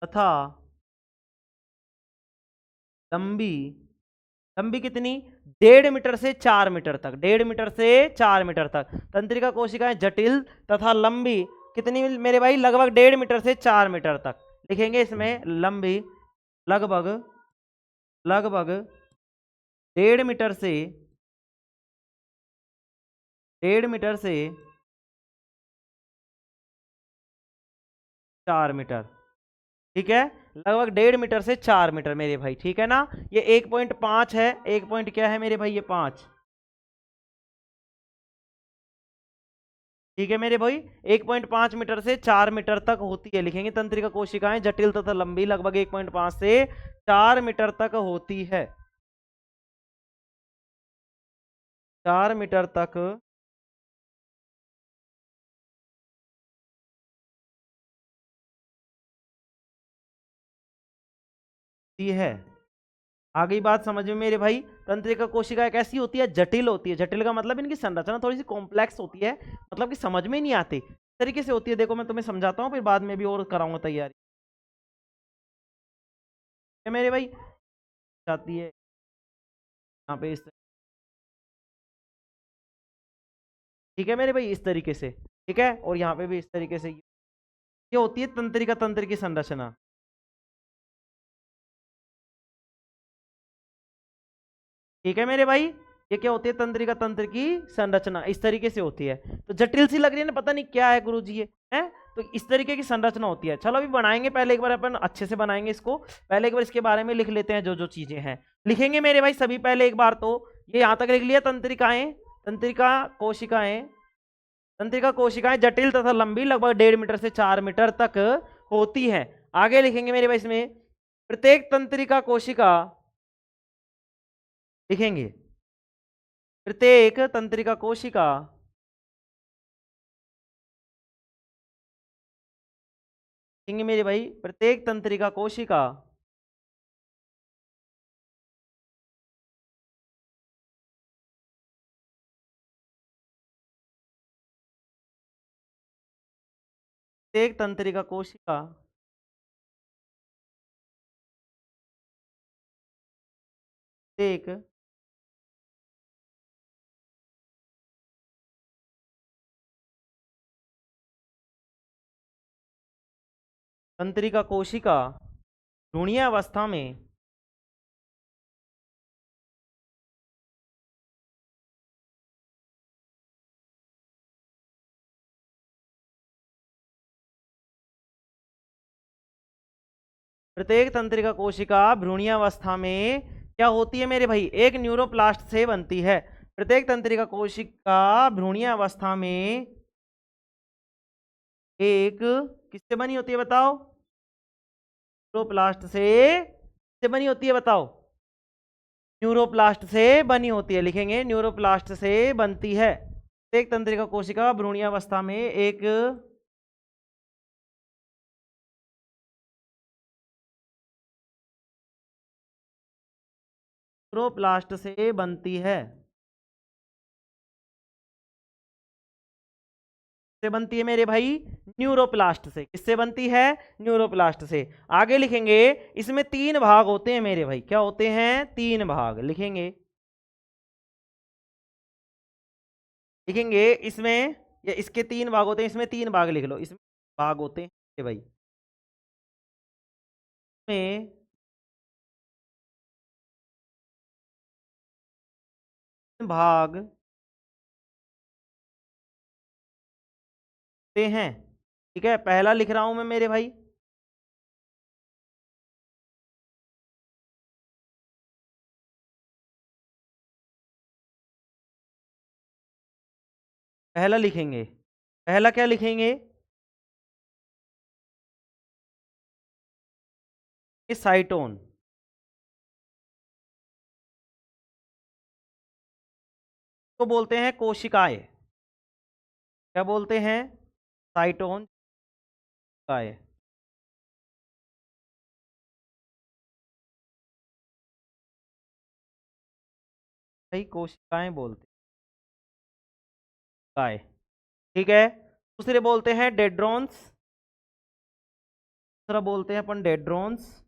तथा लंबी, लंबी कितनी? 1.5 मीटर से 4 मीटर तक, 1.5 मीटर से 4 मीटर तक तंत्रिका कोशिकाएं जटिल तथा लंबी कितनी मेरे भाई? लगभग 1.5 मीटर से 4 मीटर तक। लिखेंगे इसमें लंबी लगभग, लगभग 1.5 मीटर से 1.5 मीटर से 4 मीटर। ठीक है, लगभग 1.5 मीटर से 4 मीटर मेरे भाई, ठीक है ना। ये 1.5 है, 1 पॉइंट क्या है मेरे भाई, ये 5, ठीक है मेरे भाई। 1.5 मीटर से 4 मीटर तक होती है, लिखेंगे तंत्रिका कोशिकाएं जटिल तथा लंबी लगभग 1.5 से 4 मीटर तक होती है, 4 मीटर तक होती है। आ गई बात समझ में मेरे भाई। तंत्रिका कोशिका कैसी होती है, जटिल होती है। जटिल का मतलब इनकी संरचना थोड़ी सी कॉम्प्लेक्स होती है, मतलब कि समझ में नहीं आती तरीके से होती है। देखो मैं तुम्हें समझाता हूँ, फिर बाद में भी और कराऊंगा तैयारी, है मेरे भाई। जाती है यहाँ पे ठीक है मेरे भाई, इस तरीके से, ठीक है। और यहाँ पे भी इस तरीके से ये होती है तंत्रिका तंत्र की संरचना, ठीक है मेरे भाई। ये क्या होती है, तंत्रिका तंत्र की संरचना इस तरीके से होती है। तो जटिल सी लग रही है ना, पता नहीं क्या है गुरुजी ये, है। तो इस तरीके की संरचना होती है। चलो अभी बनाएंगे, पहले एक बार अपन अच्छे से बनाएंगे इसको। पहले एक बार इसके बारे में लिख लेते हैं, जो जो चीजें हैं लिखेंगे मेरे भाई सभी। पहले एक बार तो ये यहां तक लिख लिया, तंत्रिकाएं, तंत्रिका कोशिकाएं, तंत्रिका कोशिकाएं जटिल तथा लंबी लगभग 1.5 मीटर से 4 मीटर तक होती है। आगे लिखेंगे मेरे भाई इसमें, प्रत्येक तंत्रिका कोशिका, लिखेंगे प्रत्येक तंत्रिका कोशिका लिखेंगे मेरे भाई, प्रत्येक तंत्रिका कोशिका प्रत्येक तंत्रिका कोशिका एक तंत्रिका कोशिका भ्रूणीय अवस्था में प्रत्येक तंत्रिका कोशिका भ्रूणीय अवस्था में क्या होती है मेरे भाई, एक न्यूरोप्लास्ट से बनती है। प्रत्येक तंत्रिका कोशिका भ्रूणीय अवस्था में एक किससे बनी होती है बताओ, न्यूरोप्लास्ट से बनी होती है, बताओ। न्यूरोप्लास्ट से बनी होती है, लिखेंगे न्यूरोप्लास्ट से बनती है। प्रत्येक तंत्रिका कोशिका भ्रूणीय अवस्था में एक न्यूरोप्लास्ट से बनती है, से बनती है मेरे भाई, न्यूरोप्लास्ट से। किससे बनती है, न्यूरोप्लास्ट से। आगे लिखेंगे, इसमें 3 भाग होते हैं मेरे भाई। क्या होते हैं, 3 भाग लिखेंगे, लिखेंगे इसमें, ये इसके 3 भाग होते हैं। इसमें 3 भाग लिख लो, इसमें भाग होते हैं मेरे भाई, में भाग होते हैं, ठीक है। पहला लिख रहा हूं मैं मेरे भाई, पहला लिखेंगे, पहला क्या लिखेंगे, साइटोन, तो बोलते हैं कोशिकाएं। क्या बोलते हैं, साइटोन कोशिकाएं, भाई कोशिकाएं बोलते हैं, ठीक है। दूसरे बोलते हैं डेड्रॉन्स, दूसरा बोलते हैं अपन डेड्रॉन्स,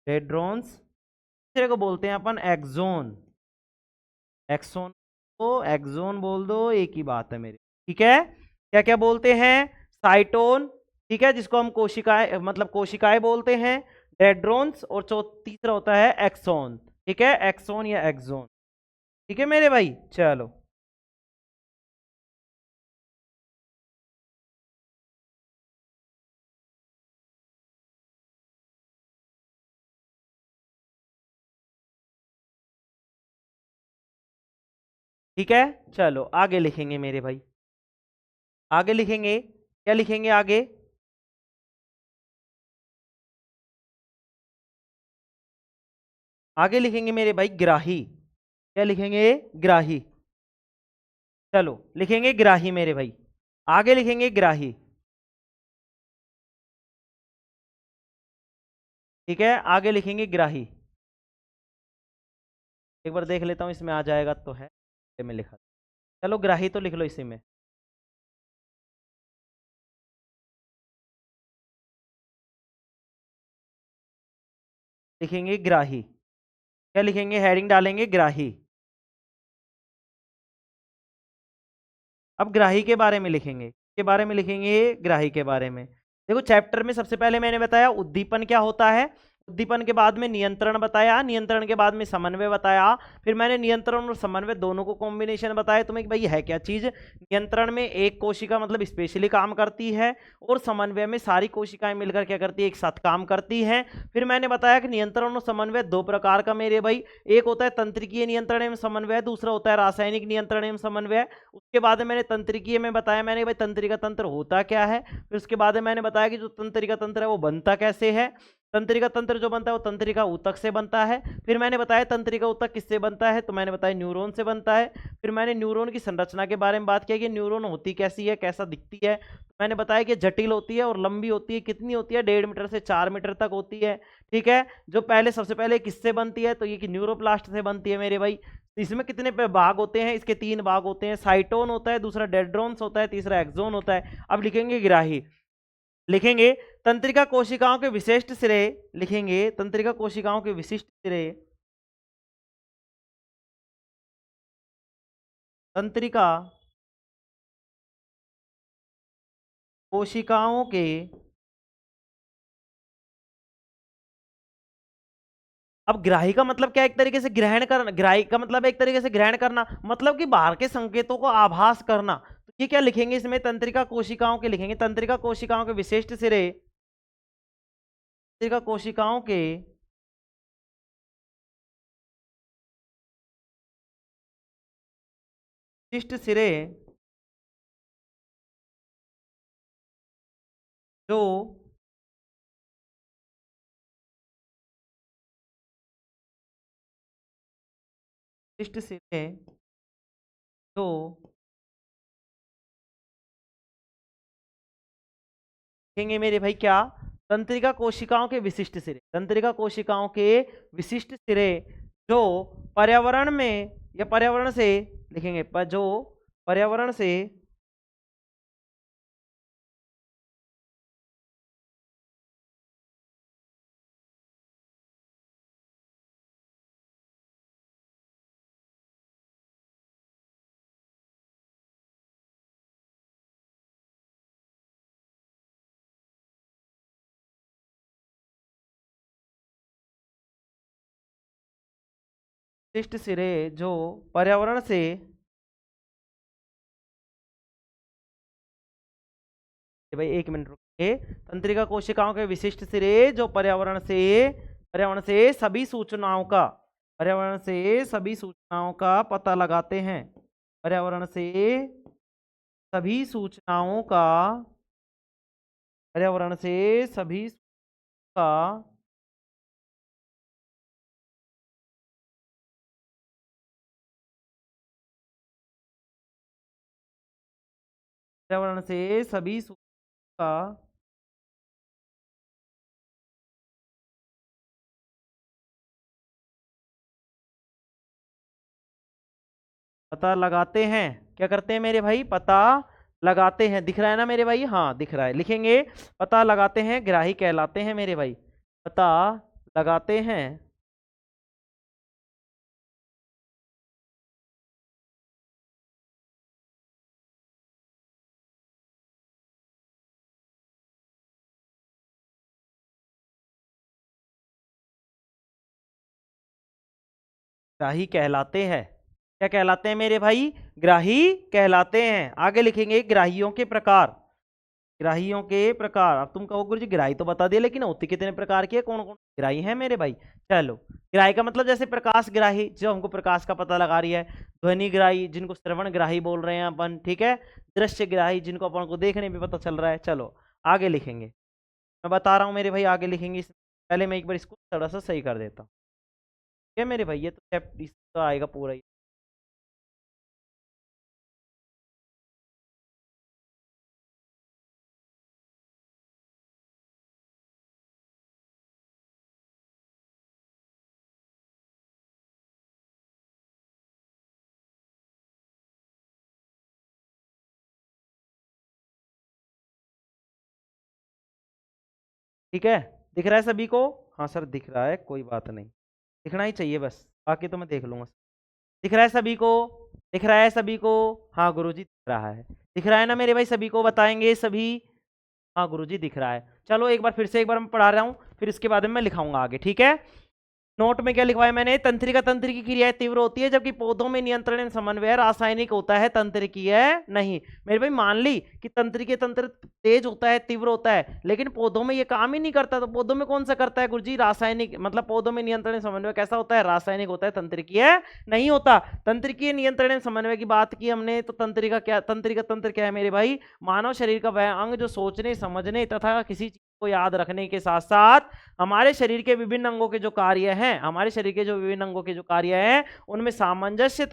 डेड्रॉन्स। तीसरे को बोलते हैं अपन एक्सोन, एक्सोन को एक्सोन बोल दो, एक ही बात है मेरे, ठीक है। क्या क्या बोलते हैं, साइटोन, ठीक है, जिसको हम कोशिकाएं मतलब कोशिकाएं बोलते हैं। डेड्रॉन्स, और तीसरा होता है एक्सॉन। ठीक है, एक्सॉन या एक्सोन। ठीक है मेरे भाई, चलो। ठीक है, चलो आगे लिखेंगे मेरे भाई। आगे लिखेंगे, क्या लिखेंगे आगे? आगे लिखेंगे मेरे भाई ग्राही। क्या लिखेंगे? ग्राही। चलो लिखेंगे ग्राही मेरे भाई। आगे लिखेंगे ग्राही। ठीक है, आगे लिखेंगे ग्राही। एक बार देख लेता हूं इसमें आ जाएगा तो है, में लिखा। चलो ग्राही तो लिख लो इसी में। लिखेंगे ग्राही। क्या लिखेंगे? हेडिंग डालेंगे ग्राही। अब ग्राही के बारे में लिखेंगे, के बारे में लिखेंगे ग्राही के बारे में। देखो चैप्टर में सबसे पहले मैंने बताया उद्दीपन क्या होता है, उद्दीपन के बाद में नियंत्रण बताया, नियंत्रण के बाद में समन्वय बताया, फिर मैंने नियंत्रण और समन्वय दोनों को कॉम्बिनेशन बताया तुम्हें कि भाई है क्या चीज। नियंत्रण में एक कोशिका मतलब स्पेशली काम करती है, और समन्वय में सारी कोशिकाएं मिलकर क्या करती है, एक साथ काम करती हैं। फिर मैंने बताया कि नियंत्रण और समन्वय दो प्रकार का मेरे भाई, एक होता है तंत्रिकीय नियंत्रण एवं समन्वय, दूसरा होता है रासायनिक नियंत्रण एवं समन्वय। उसके बाद मैंने तंत्रिकीय में बताया मैंने भाई तंत्रिका तंत्र होता क्या है, फिर उसके बाद मैंने बताया कि जो तंत्रिका तंत्र है वो बनता कैसे है। तंत्रिका तंत्र जो बनता है वो तंत्रिका ऊतक से बनता है। फिर मैंने बताया तंत्रिका ऊतक किससे बनता है, तो मैंने बताया न्यूरॉन से बनता है। फिर मैंने न्यूरॉन की संरचना के बारे में बात किया कि न्यूरॉन होती कैसी है, कैसा दिखती है। मैंने बताया कि जटिल होती है और लंबी होती है, कितनी होती है, 1.5 मीटर से 4 मीटर तक होती है। ठीक है, जो पहले सबसे पहले किससे बनती है, तो ये कि न्यूरोप्लास्ट से बनती है मेरे भाई। इसमें कितने पे भाग होते हैं, इसके 3 भाग होते हैं, साइटोन होता है, दूसरा डेड्रॉन्स होता है, तीसरा एक्सोन होता है। अब लिखेंगे ग्राही। लिखेंगे तंत्रिका कोशिकाओं के विशिष्ट सिरे, लिखेंगे तंत्रिका कोशिकाओं के विशिष्ट सिरे, तंत्रिका कोशिकाओं के अब ग्राही का मतलब क्या, एक तरीके से ग्रहण करना, ग्राही का मतलब एक तरीके से ग्रहण करना, मतलब कि बाहर के संकेतों को आभास करना। तो ये क्या लिखेंगे इसमें, तंत्रिका कोशिकाओं के लिखेंगे, तंत्रिका कोशिकाओं के विशिष्ट सिरे, तंत्रिका कोशिकाओं के विशिष्ट सिरे जो विशिष्ट सिरे जो लिखेंगे मेरे भाई क्या, तंत्रिका कोशिकाओं के विशिष्ट सिरे, तंत्रिका कोशिकाओं के विशिष्ट सिरे जो पर्यावरण में या पर्यावरण से, लिखेंगे जो पर्यावरण से विशिष्ट सिरे जो पर्यावरण से, भाई 1 मिनट रुकिए, तंत्रिका कोशिकाओं के विशिष्ट सिरे जो पर्यावरण से सभी सूचनाओं का, पर्यावरण से सभी सूचनाओं का पता लगाते हैं, पर्यावरण से सभी सूचनाओं का, पर्यावरण से सभी का पर्यावरण से सभी का पता लगाते हैं, क्या करते हैं मेरे भाई, पता लगाते हैं। दिख रहा है ना मेरे भाई, हाँ दिख रहा है, लिखेंगे पता लगाते हैं, ग्राही कहलाते हैं मेरे भाई, पता लगाते हैं। ग्राही कहलाते हैं। क्या कहलाते हैं मेरे भाई? ग्राही कहलाते हैं। आगे लिखेंगे ग्राहियों के प्रकार। ग्राहियों के प्रकार। अब तुम कहो गुरु जी ग्राही तो बता दिया, लेकिन होती कितने प्रकार की है, कौन कौन ग्राही है मेरे भाई? चलो, ग्राही का मतलब जैसे प्रकाश ग्राही जो हमको प्रकाश का पता लगा रही है, ध्वनि ग्राही जिनको श्रवण ग्राही बोल रहे हैं अपन, ठीक है, दृश्य ग्राही जिनको अपन को देखने में पता चल रहा है। चलो आगे लिखेंगे, मैं बता रहा हूँ मेरे भाई, आगे लिखेंगे। पहले मैं एक बार इसको थोड़ा सा सही कर देता हूँ। ठीक है मेरे भाई, ये तो चैप्टर इसका आएगा पूरा ही। ठीक है, दिख रहा है सभी को? हाँ सर दिख रहा है, कोई बात नहीं, दिखना ही चाहिए बस, बाकी तो मैं देख लूंगा। दिख रहा है सभी को? दिख रहा है सभी को? हाँ गुरुजी दिख रहा है। दिख रहा है ना मेरे भाई? सभी को बताएंगे सभी? हाँ गुरुजी दिख रहा है। चलो एक बार फिर से एक बार मैं पढ़ा रहा हूँ, फिर इसके बाद में मैं लिखाऊंगा आगे, ठीक है? नोट में क्या लिखवाया मैंने? तंत्रिका तंत्र की क्रियाएं तीव्र होती है, जबकि पौधों में नियंत्रण एवं समन्वय रासायनिक होता है, तंत्रिकीय नहीं। मेरे भाई मान ली कि तंत्रिकीय तंत्र तेज होता है, तीव्र होता है, लेकिन पौधों में ये काम ही नहीं करता, तो पौधों में कौन सा करता है गुरुजी? रासायनिक। मतलब पौधों में नियंत्रण एवं समन्वय कैसा होता है? रासायनिक होता है, तंत्रिकीय नहीं होता। तंत्रिकीय नियंत्रण एवं समन्वय की बात की हमने, तो तंत्रिका क्या, तंत्रिका तंत्र क्या है मेरे भाई? मानव शरीर का वह अंग जो सोचने, समझने तथा किसी चीज को याद रखने के साथ साथ हमारे शरीर के विभिन्न अंगों के जो कार्य हैं, हमारे शरीर के जो विभिन्न अंगों के जो कार्य हैं, उनमें सामंजस्य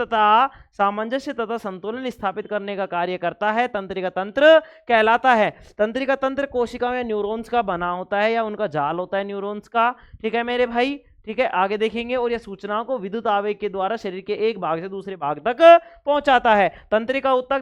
तथा संतुलन स्थापित करने का कार्य करता है, तंत्रिका तंत्र कहलाता है। तंत्रिका तंत्र कोशिकाओं या न्यूरॉन्स का बना होता है, या उनका जाल होता है न्यूरॉन्स का, ठीक है मेरे भाई? ठीक है, आगे देखेंगे। और यह सूचनाओं को विद्युत आवेग के द्वारा शरीर के एक भाग से दूसरे भाग तक पहुंचाता है। तंत्रिका ऊतक,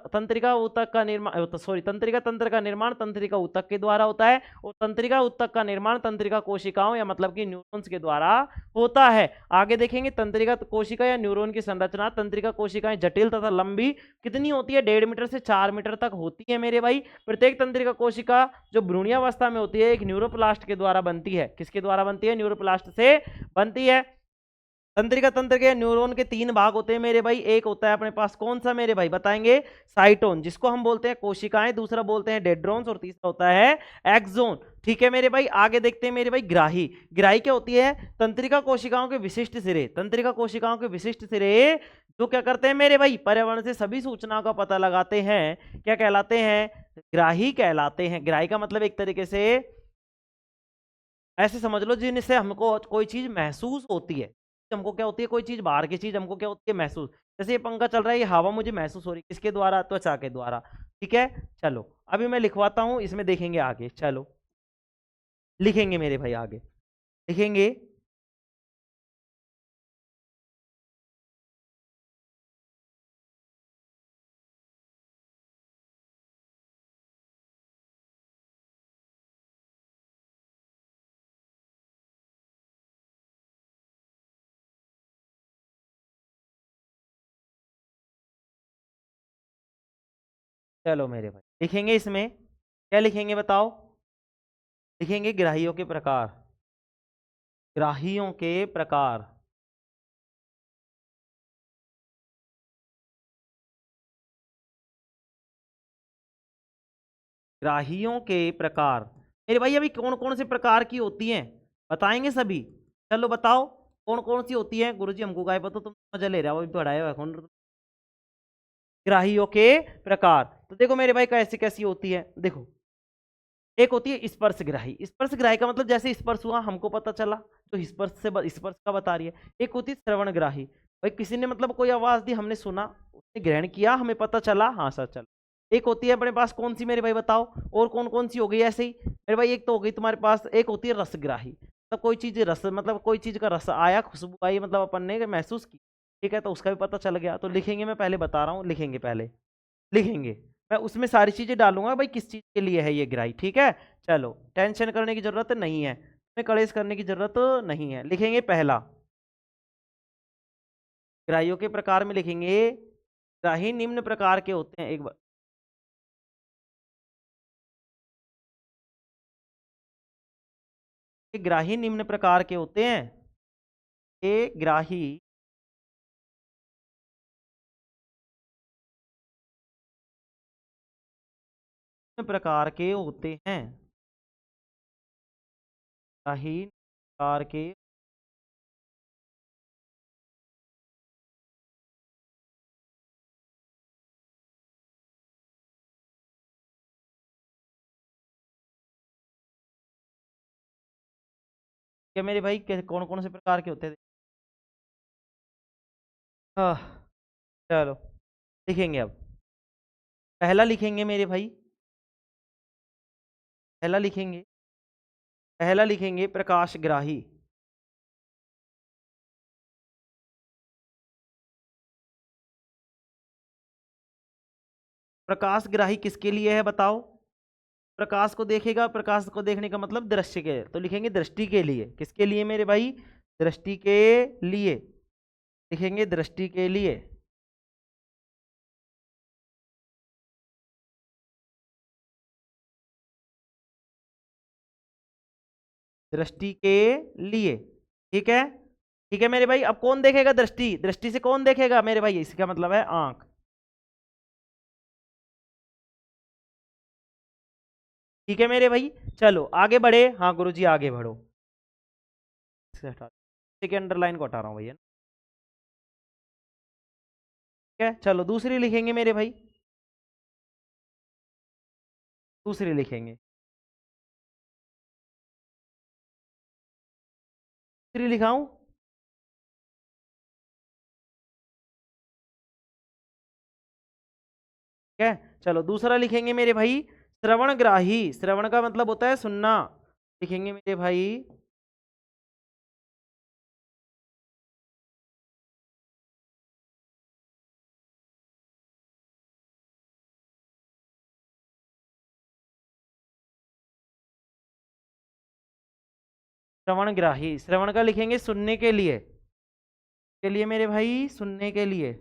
तंत्रिका ऊतक का निर्माण, सॉरी, तंत्रिका तंत्र का निर्माण तंत्रिका ऊतक के द्वारा होता है, और तंत्रिका ऊतक का निर्माण तंत्रिका कोशिकाओं या मतलब कि न्यूरॉन्स के द्वारा होता है। आगे देखेंगे तंत्रिका कोशिका या न्यूरॉन की संरचना। तंत्रिका कोशिकाएं जटिल तथा लंबी कितनी होती है? 1.5 मीटर से 4 मीटर तक होती है मेरे भाई। प्रत्येक तंत्रिका कोशिका जो भ्रूणीयावस्था में होती है, एक न्यूरोप्लास्ट के द्वारा बनती है। किसके द्वारा बनती है? न्यूरोप्लास्ट से बनती है। तंत्रिका तंत्र के न्यूरॉन के 3 भाग होते हैं मेरे भाई। एक होता है अपने पास कौन सा मेरे भाई? बताएंगे, साइटोन जिसको हम बोलते हैं कोशिकाएं, दूसरा बोलते हैं डेड्रॉन्स, और तीसरा होता है एक्सोन। ठीक है मेरे भाई, आगे देखते हैं मेरे भाई ग्राही। ग्राही क्या होती है? तंत्रिका कोशिकाओं के विशिष्ट सिरे। तंत्रिका कोशिकाओं के विशिष्ट सिरे जो क्या करते हैं मेरे भाई? पर्यावरण से सभी सूचनाओं का पता लगाते हैं। क्या कहलाते हैं? ग्राही कहलाते हैं। ग्राही का मतलब एक तरीके से ऐसे समझ लो जिनसे हमको कोई चीज महसूस होती है। हमको क्या होती है? कोई चीज, बाहर की चीज हमको क्या होती है? महसूस। जैसे ये पंखा चल रहा है, ये हवा मुझे महसूस हो रही है, किसके द्वारा? त्वचा के द्वारा। ठीक है, चलो अभी मैं लिखवाता हूं, इसमें देखेंगे आगे। चलो लिखेंगे मेरे भाई, आगे लिखेंगे। चलो मेरे भाई लिखेंगे, इसमें क्या लिखेंगे बताओ? लिखेंगे ग्राहियों के प्रकार। ग्राहियों के प्रकार। ग्राहियों के प्रकार मेरे भाई, अभी कौन कौन से प्रकार की होती हैं बताएंगे सभी? चलो बताओ कौन कौन सी होती है? गुरुजी हमको गाय पता, तुम मजा ले रहे हो, अभी पढ़ाया हुआ कौन? ग्राहियों के प्रकार। तो देखो मेरे भाई कैसी कैसी होती है, देखो। एक होती है स्पर्श ग्राही। स्पर्श ग्राही का मतलब जैसे स्पर्श हुआ हमको पता चला, तो स्पर्श से स्पर्श का बता रही है। एक होती है श्रवण ग्राही, भाई किसी ने मतलब कोई आवाज दी, हमने सुना, उसने ग्रहण किया, हमें पता चला, हाँ सर चलो। एक होती है अपने पास कौन सी मेरे भाई बताओ? और कौन कौन सी हो गई ऐसे ही मेरे भाई? एक तो हो गई तुम्हारे पास, एक होती है रसग्राही, मतलब कोई चीज रस, मतलब कोई चीज का रस आया, खुशबू आई, मतलब अपन ने महसूस की, ठीक है, तो उसका भी पता चल गया। तो लिखेंगे, मैं पहले बता रहा हूँ, लिखेंगे पहले, लिखेंगे। मैं उसमें सारी चीजें डालूंगा भाई, किस चीज के लिए है ये ग्राही, ठीक है? चलो टेंशन करने की जरूरत नहीं है, हमें कलेश करने की जरूरत नहीं है। लिखेंगे पहला, ग्राहियों के प्रकार में लिखेंगे, ग्राही निम्न प्रकार के होते हैं। एक बार ग्राही निम्न प्रकार के होते हैं। ये ग्राही प्रकार के होते हैं? ग्राही प्रकार के। क्या मेरे भाई कौन कौन से प्रकार के होते हैं? हाँ, चलो लिखेंगे अब। पहला लिखेंगे मेरे भाई, पहला लिखेंगे, पहला लिखेंगे प्रकाशग्राही। प्रकाशग्राही किसके लिए है बताओ? प्रकाश को देखेगा, प्रकाश को देखने का मतलब दृश्य के, तो लिखेंगे दृष्टि के लिए। किसके लिए मेरे भाई? दृष्टि के लिए। लिखेंगे दृष्टि के लिए। दृष्टि के लिए। ठीक है, ठीक है मेरे भाई। अब कौन देखेगा दृष्टि? दृष्टि से कौन देखेगा मेरे भाई? इसका मतलब है आंख। ठीक है मेरे भाई, चलो आगे बढ़े। हाँ गुरुजी आगे बढ़ो। ठीक है, अंडरलाइन को हटा रहा हूँ भैया। ठीक है, चलो दूसरी लिखेंगे मेरे भाई, दूसरी लिखेंगे, दूसरी लिखाऊं? ठीक है, चलो दूसरा लिखेंगे मेरे भाई श्रवणग्राही। श्रवण का मतलब होता है सुनना। लिखेंगे मेरे भाई श्रवणग्राही। श्रवण का लिखेंगे सुनने के लिए, के लिए मेरे भाई, सुनने के लिए।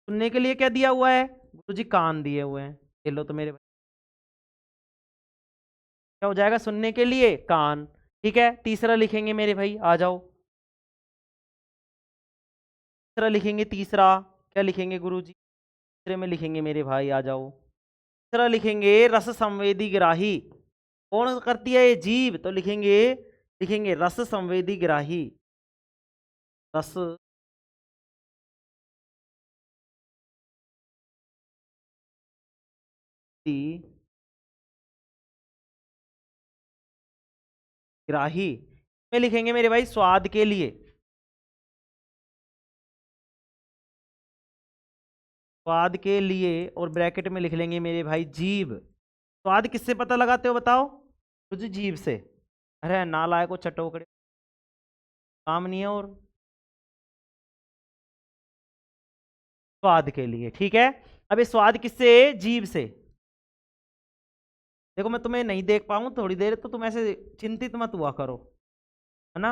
सुनने के लिए क्या दिया हुआ है गुरुजी? कान दिए हुए हैं। ये लो तो मेरे भाई, क्या हो जाएगा? सुनने के लिए कान। ठीक है, तीसरा लिखेंगे मेरे भाई, आ जाओ। तीसरा लिखेंगे, तीसरा क्या लिखेंगे गुरुजी? तीसरे में लिखेंगे मेरे भाई, आ जाओ। तीसरा लिखेंगे रस संवेदी ग्राही। कौन करती है ये? जीव। तो लिखेंगे, लिखेंगे रस संवेदी ग्राही। रस ग्राही में लिखेंगे मेरे भाई स्वाद के लिए। स्वाद के लिए, और ब्रैकेट में लिख लेंगे मेरे भाई जीव। स्वाद किससे पता लगाते हो बताओ? कुछ जीव से। अरे नालायक को चटोकड़े, काम नहीं है और। स्वाद के लिए, ठीक है। अब ये स्वाद किससे? जीव से। देखो मैं तुम्हें नहीं देख पाऊँ थोड़ी देर, तो तुम ऐसे चिंतित मत हुआ करो, है ना।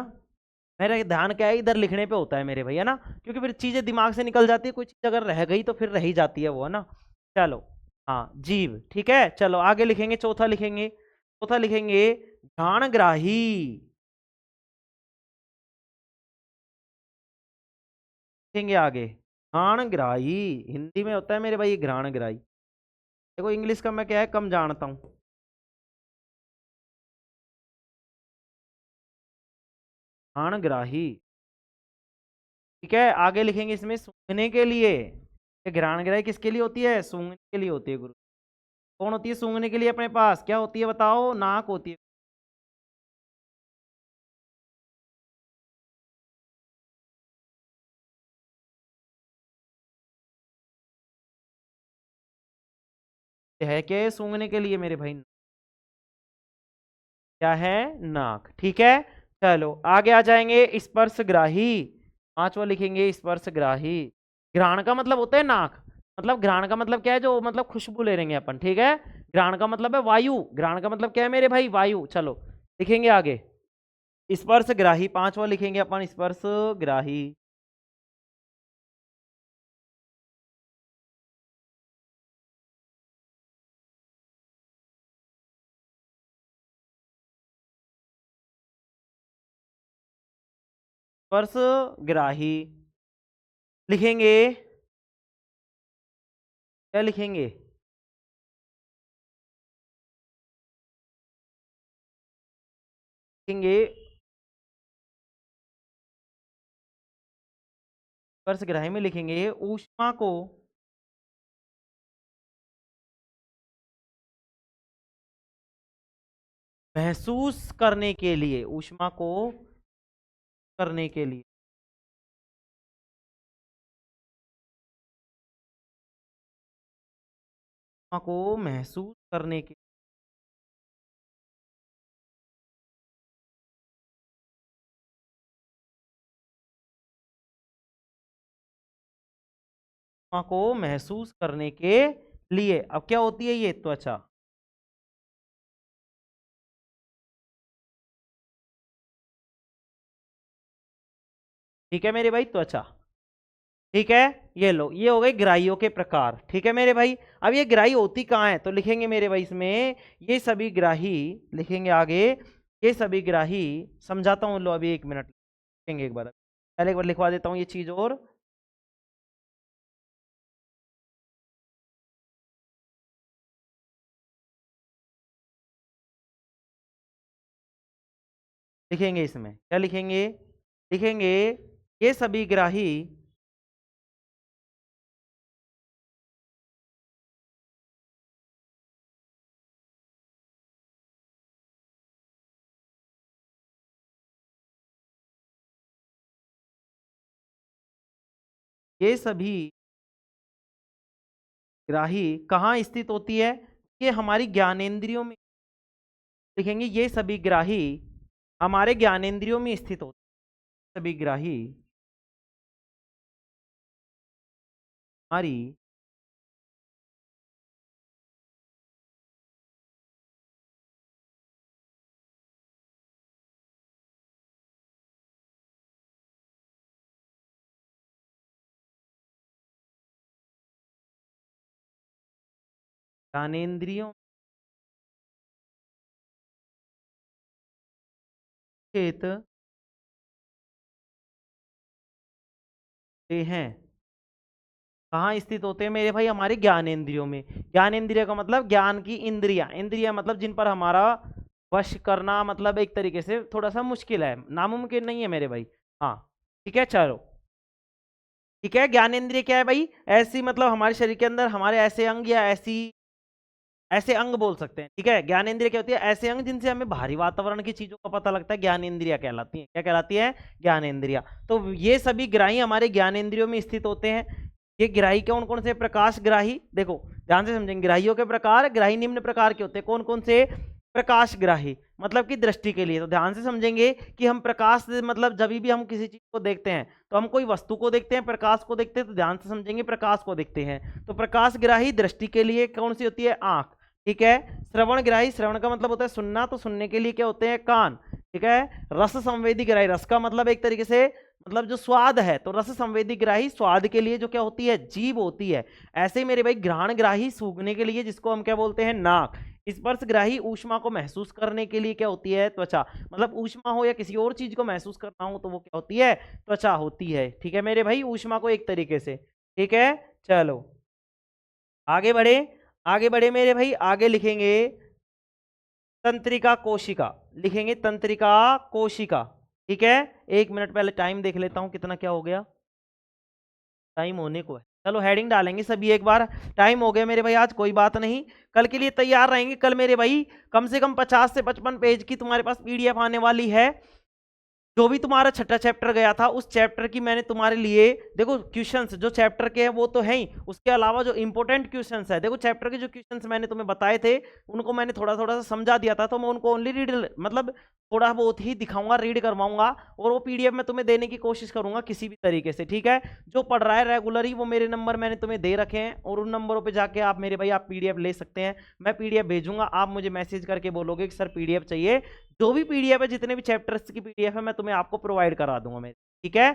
मेरा ध्यान क्या है, इधर लिखने पे होता है मेरे भैया ना, क्योंकि फिर चीजें दिमाग से निकल जाती है। कोई चीज अगर रह गई तो फिर रह ही जाती है वो, है ना। चलो, हाँ जीव, ठीक है। चलो आगे लिखेंगे, चौथा लिखेंगे, चौथा लिखेंगे घ्राणग्राही। लिखेंगे आगे घ्राणग्राही। हिंदी में होता है मेरे भाई घ्राणग्राही। देखो इंग्लिश का मैं क्या है, कम जानता हूँ। घ्राणग्राही, ठीक है। आगे लिखेंगे इसमें सूंघने के लिए। ये घ्राणग्राही किसके लिए होती है? सूंघने के लिए होती है गुरु। कौन होती है सूंघने के लिए अपने पास? क्या होती है बताओ? नाक होती है क्या ये सूंघने के लिए मेरे भाई? क्या है? नाक, ठीक है। चलो आगे आ जाएंगे स्पर्शग्राही। पांचवा लिखेंगे स्पर्शग्राही। घ्राण का मतलब होता है नाक। मतलब घ्राण का मतलब क्या है? जो मतलब खुशबू ले लेंगे अपन, ठीक है। घ्राण का मतलब है वायु। घ्राण का मतलब क्या है मेरे भाई? वायु। चलो लिखेंगे आगे स्पर्शग्राही। पांचवा लिखेंगे अपन स्पर्शग्राही। स्पर्शग्राही लिखेंगे, क्या लिखेंगे? लिखेंगे स्पर्शग्राही में लिखेंगे ऊष्मा को महसूस करने के लिए, ऊष्मा को करने के लिए, ऊष्मा को महसूस करने के, ऊष्मा को महसूस करने के लिए। अब क्या होती है ये? त्वचा। ठीक है मेरे भाई, त्वचा। ठीक है, ये लो, ये हो गए ग्राहियों के प्रकार। ठीक है मेरे भाई, अब ये ग्राही होती कहाँ है? तो लिखेंगे मेरे भाई इसमें ये सभी ग्राही, लिखेंगे आगे ये सभी ग्राही, समझाता हूँ, लो अभी 1 मिनट लिखेंगे एक बार, पहले एक बार लिखवा देता हूँ ये चीज और। लिखेंगे इसमें क्या लिखेंगे? लिखेंगे ये सभी ग्राही, ये सभी ग्राही कहाँ स्थित होती है? ये हमारी ज्ञानेंद्रियों में। लिखेंगे ये सभी ग्राही हमारे ज्ञानेंद्रियों में स्थित होते हैं। सभी ग्राही हमारी ज्ञानेंद्रियों स्थित होते हैं। कहाँ स्थित होते हैं मेरे भाई? हमारे ज्ञानेंद्रियों में। ज्ञानेंद्रिय का मतलब ज्ञान की इंद्रियां, इंद्रियां मतलब जिन पर हमारा वश करना, मतलब एक तरीके से थोड़ा सा मुश्किल है, नामुमकिन नहीं है मेरे भाई। हाँ ठीक है, चलो ठीक है। ज्ञानेंद्रिय क्या है भाई? ऐसी मतलब हमारे शरीर के अंदर हमारे ऐसे अंग या ऐसी, ऐसे अंग बोल सकते हैं। ठीक है, ज्ञानेंद्रिय क्या होती है? ऐसे अंग जिनसे हमें बाहरी वातावरण की चीजों का पता लगता है, ज्ञानेंद्रिया कहलाती है। क्या कहलाती है? ज्ञानेंद्रिया। तो ये सभी ग्राही हमारे ज्ञानेंद्रियों में स्थित होते हैं। ये ग्राही कौन कौन से? प्रकाश ग्राही। देखो ध्यान से समझेंगे, ग्राहियों के प्रकार, ग्राही निम्न प्रकार के होते हैं। कौन कौन से? प्रकाश ग्राही मतलब कि दृष्टि के लिए। तो ध्यान से समझेंगे कि हम प्रकाश से मतलब जब भी हम किसी चीज को देखते हैं, तो हम कोई वस्तु को देखते हैं, प्रकाश को देखते हैं, तो ध्यान से समझेंगे प्रकाश को देखते हैं। तो प्रकाश ग्राही दृष्टि के लिए कौन सी होती है? आंख। ठीक है। श्रवण ग्राही, श्रवण का मतलब होता है सुनना, तो सुनने के लिए क्या होते हैं? कान। ठीक है। रस संवेदी ग्राही, रस का मतलब एक तरीके से मतलब जो स्वाद है, तो रस संवेदी ग्राही स्वाद के लिए जो क्या होती है? जीभ होती है। ऐसे ही मेरे भाई घ्राण ग्राही सूंघने के लिए, जिसको हम क्या बोलते हैं? नाक। स्पर्श ग्राही ऊष्मा को महसूस करने के लिए क्या होती है? त्वचा। मतलब ऊष्मा हो या किसी और चीज को महसूस करना हो तो वो क्या होती है? त्वचा होती है। ठीक है मेरे भाई, ऊष्मा को एक तरीके से। ठीक है, चलो आगे बढ़े। आगे बढ़े मेरे भाई, आगे लिखेंगे तंत्रिका कोशिका। लिखेंगे तंत्रिका कोशिका। ठीक है, 1 मिनट पहले टाइम देख लेता हूं कितना क्या हो गया। टाइम होने को है, चलो हेडिंग डालेंगे सभी एक बार। टाइम हो गया मेरे भाई आज, कोई बात नहीं, कल के लिए तैयार रहेंगे। कल मेरे भाई कम से कम 50 से 55 पेज की तुम्हारे पास पीडीएफ आने वाली है। जो भी तुम्हारा छठा चैप्टर गया था, उस चैप्टर की मैंने तुम्हारे लिए, देखो क्वेश्चंस जो चैप्टर के हैं वो तो है ही, उसके अलावा जो इंपॉर्टेंट क्वेश्चंस है, देखो चैप्टर के जो क्वेश्चंस मैंने तुम्हें बताए थे, उनको मैंने थोड़ा थोड़ा सा समझा दिया था। तो मैं उनको ओनली रीड मतलब थोड़ा बहुत ही दिखाऊंगा, रीड करवाऊंगा, और वो पीडीएफ में तुम्हें देने की कोशिश करूंगा किसी भी तरीके से। ठीक है, जो पढ़ रहा है रेगुलरली, वो मेरे नंबर मैंने तुम्हें दे रखे हैं, और उन नंबरों पर जाके आप मेरे भाई आप पीडीएफ ले सकते हैं। मैं पीडीएफ भेजूंगा, आप मुझे मैसेज करके बोलोगे कि सर पीडीएफ चाहिए। जो भी पीडीएफ है, जितने भी चैप्टर्स की पीडीएफ है, मैं तुम्हें आपको प्रोवाइड करा दूंगा मैं। ठीक है,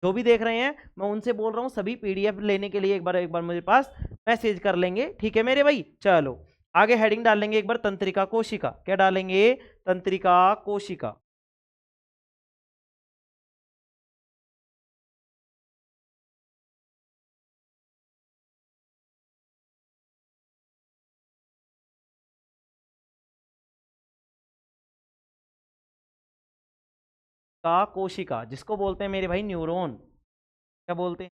जो भी देख रहे हैं मैं उनसे बोल रहा हूँ, सभी पीडीएफ लेने के लिए एक बार मुझे पास मैसेज कर लेंगे। ठीक है मेरे भाई, चलो आगे हेडिंग डालेंगे एक बार, तंत्रिका कोशिका। क्या डालेंगे? तंत्रिका कोशिका। का कोशिका, जिसको बोलते हैं मेरे भाई न्यूरॉन। क्या बोलते हैं?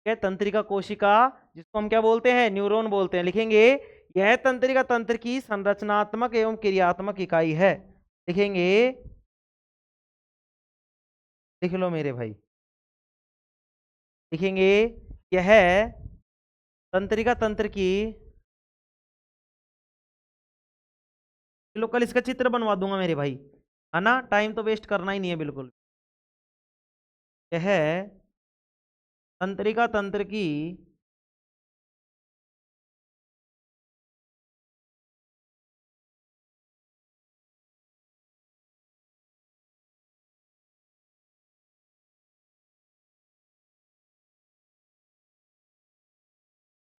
तंत्रिका कोशिका, जिसको हम क्या बोलते हैं? न्यूरॉन बोलते हैं। लिखेंगे यह तंत्रिका तंत्र की संरचनात्मक एवं क्रियात्मक इकाई है। लिखेंगे, लिख लो मेरे भाई, लिखेंगे यह तंत्रिका तंत्र की, लोकल इसका चित्र बनवा दूंगा मेरे भाई, है ना, टाइम तो वेस्ट करना ही नहीं है बिल्कुल। यह तंत्रिका तंत्र की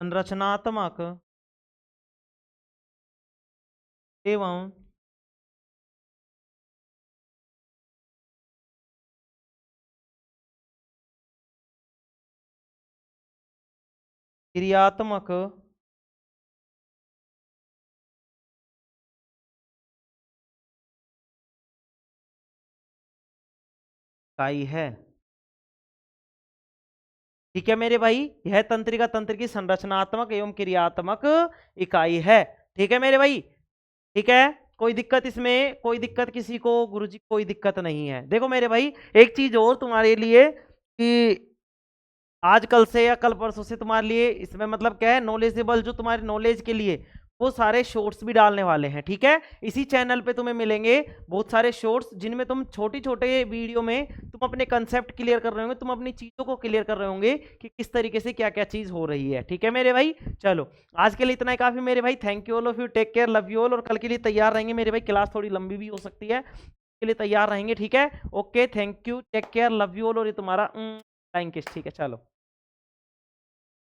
संरचनात्मक एवं क्रियात्मक इकाई है। ठीक है मेरे भाई, यह तंत्रिका तंत्र की संरचनात्मक एवं क्रियात्मक इकाई है। ठीक है मेरे भाई, ठीक है। कोई दिक्कत इसमें? कोई दिक्कत किसी को? गुरुजी कोई दिक्कत नहीं है। देखो मेरे भाई, एक चीज और तुम्हारे लिए कि आज कल से या कल परसों से तुम्हारे लिए इसमें मतलब क्या है, नॉलेजेबल, जो तुम्हारे नॉलेज के लिए वो सारे शॉर्ट्स भी डालने वाले हैं। ठीक है, इसी चैनल पे तुम्हें मिलेंगे बहुत सारे शॉर्ट्स, जिनमें तुम छोटे छोटे वीडियो में तुम अपने कंसेप्ट क्लियर कर रहे होंगे, तुम अपनी चीजों को क्लियर कर रहे होंगे कि किस तरीके से क्या क्या चीज हो रही है। ठीक है मेरे भाई, चलो आज के लिए इतना ही काफी मेरे भाई। Thank you all of you, take care, love you all. और कल के लिए तैयार रहेंगे मेरे भाई, क्लास थोड़ी लंबी भी हो सकती है, के लिए तैयार रहेंगे। ठीक है, okay, thank you, take care, love you all. और ये तुम्हारा टाइम किस, ठीक है, चलो।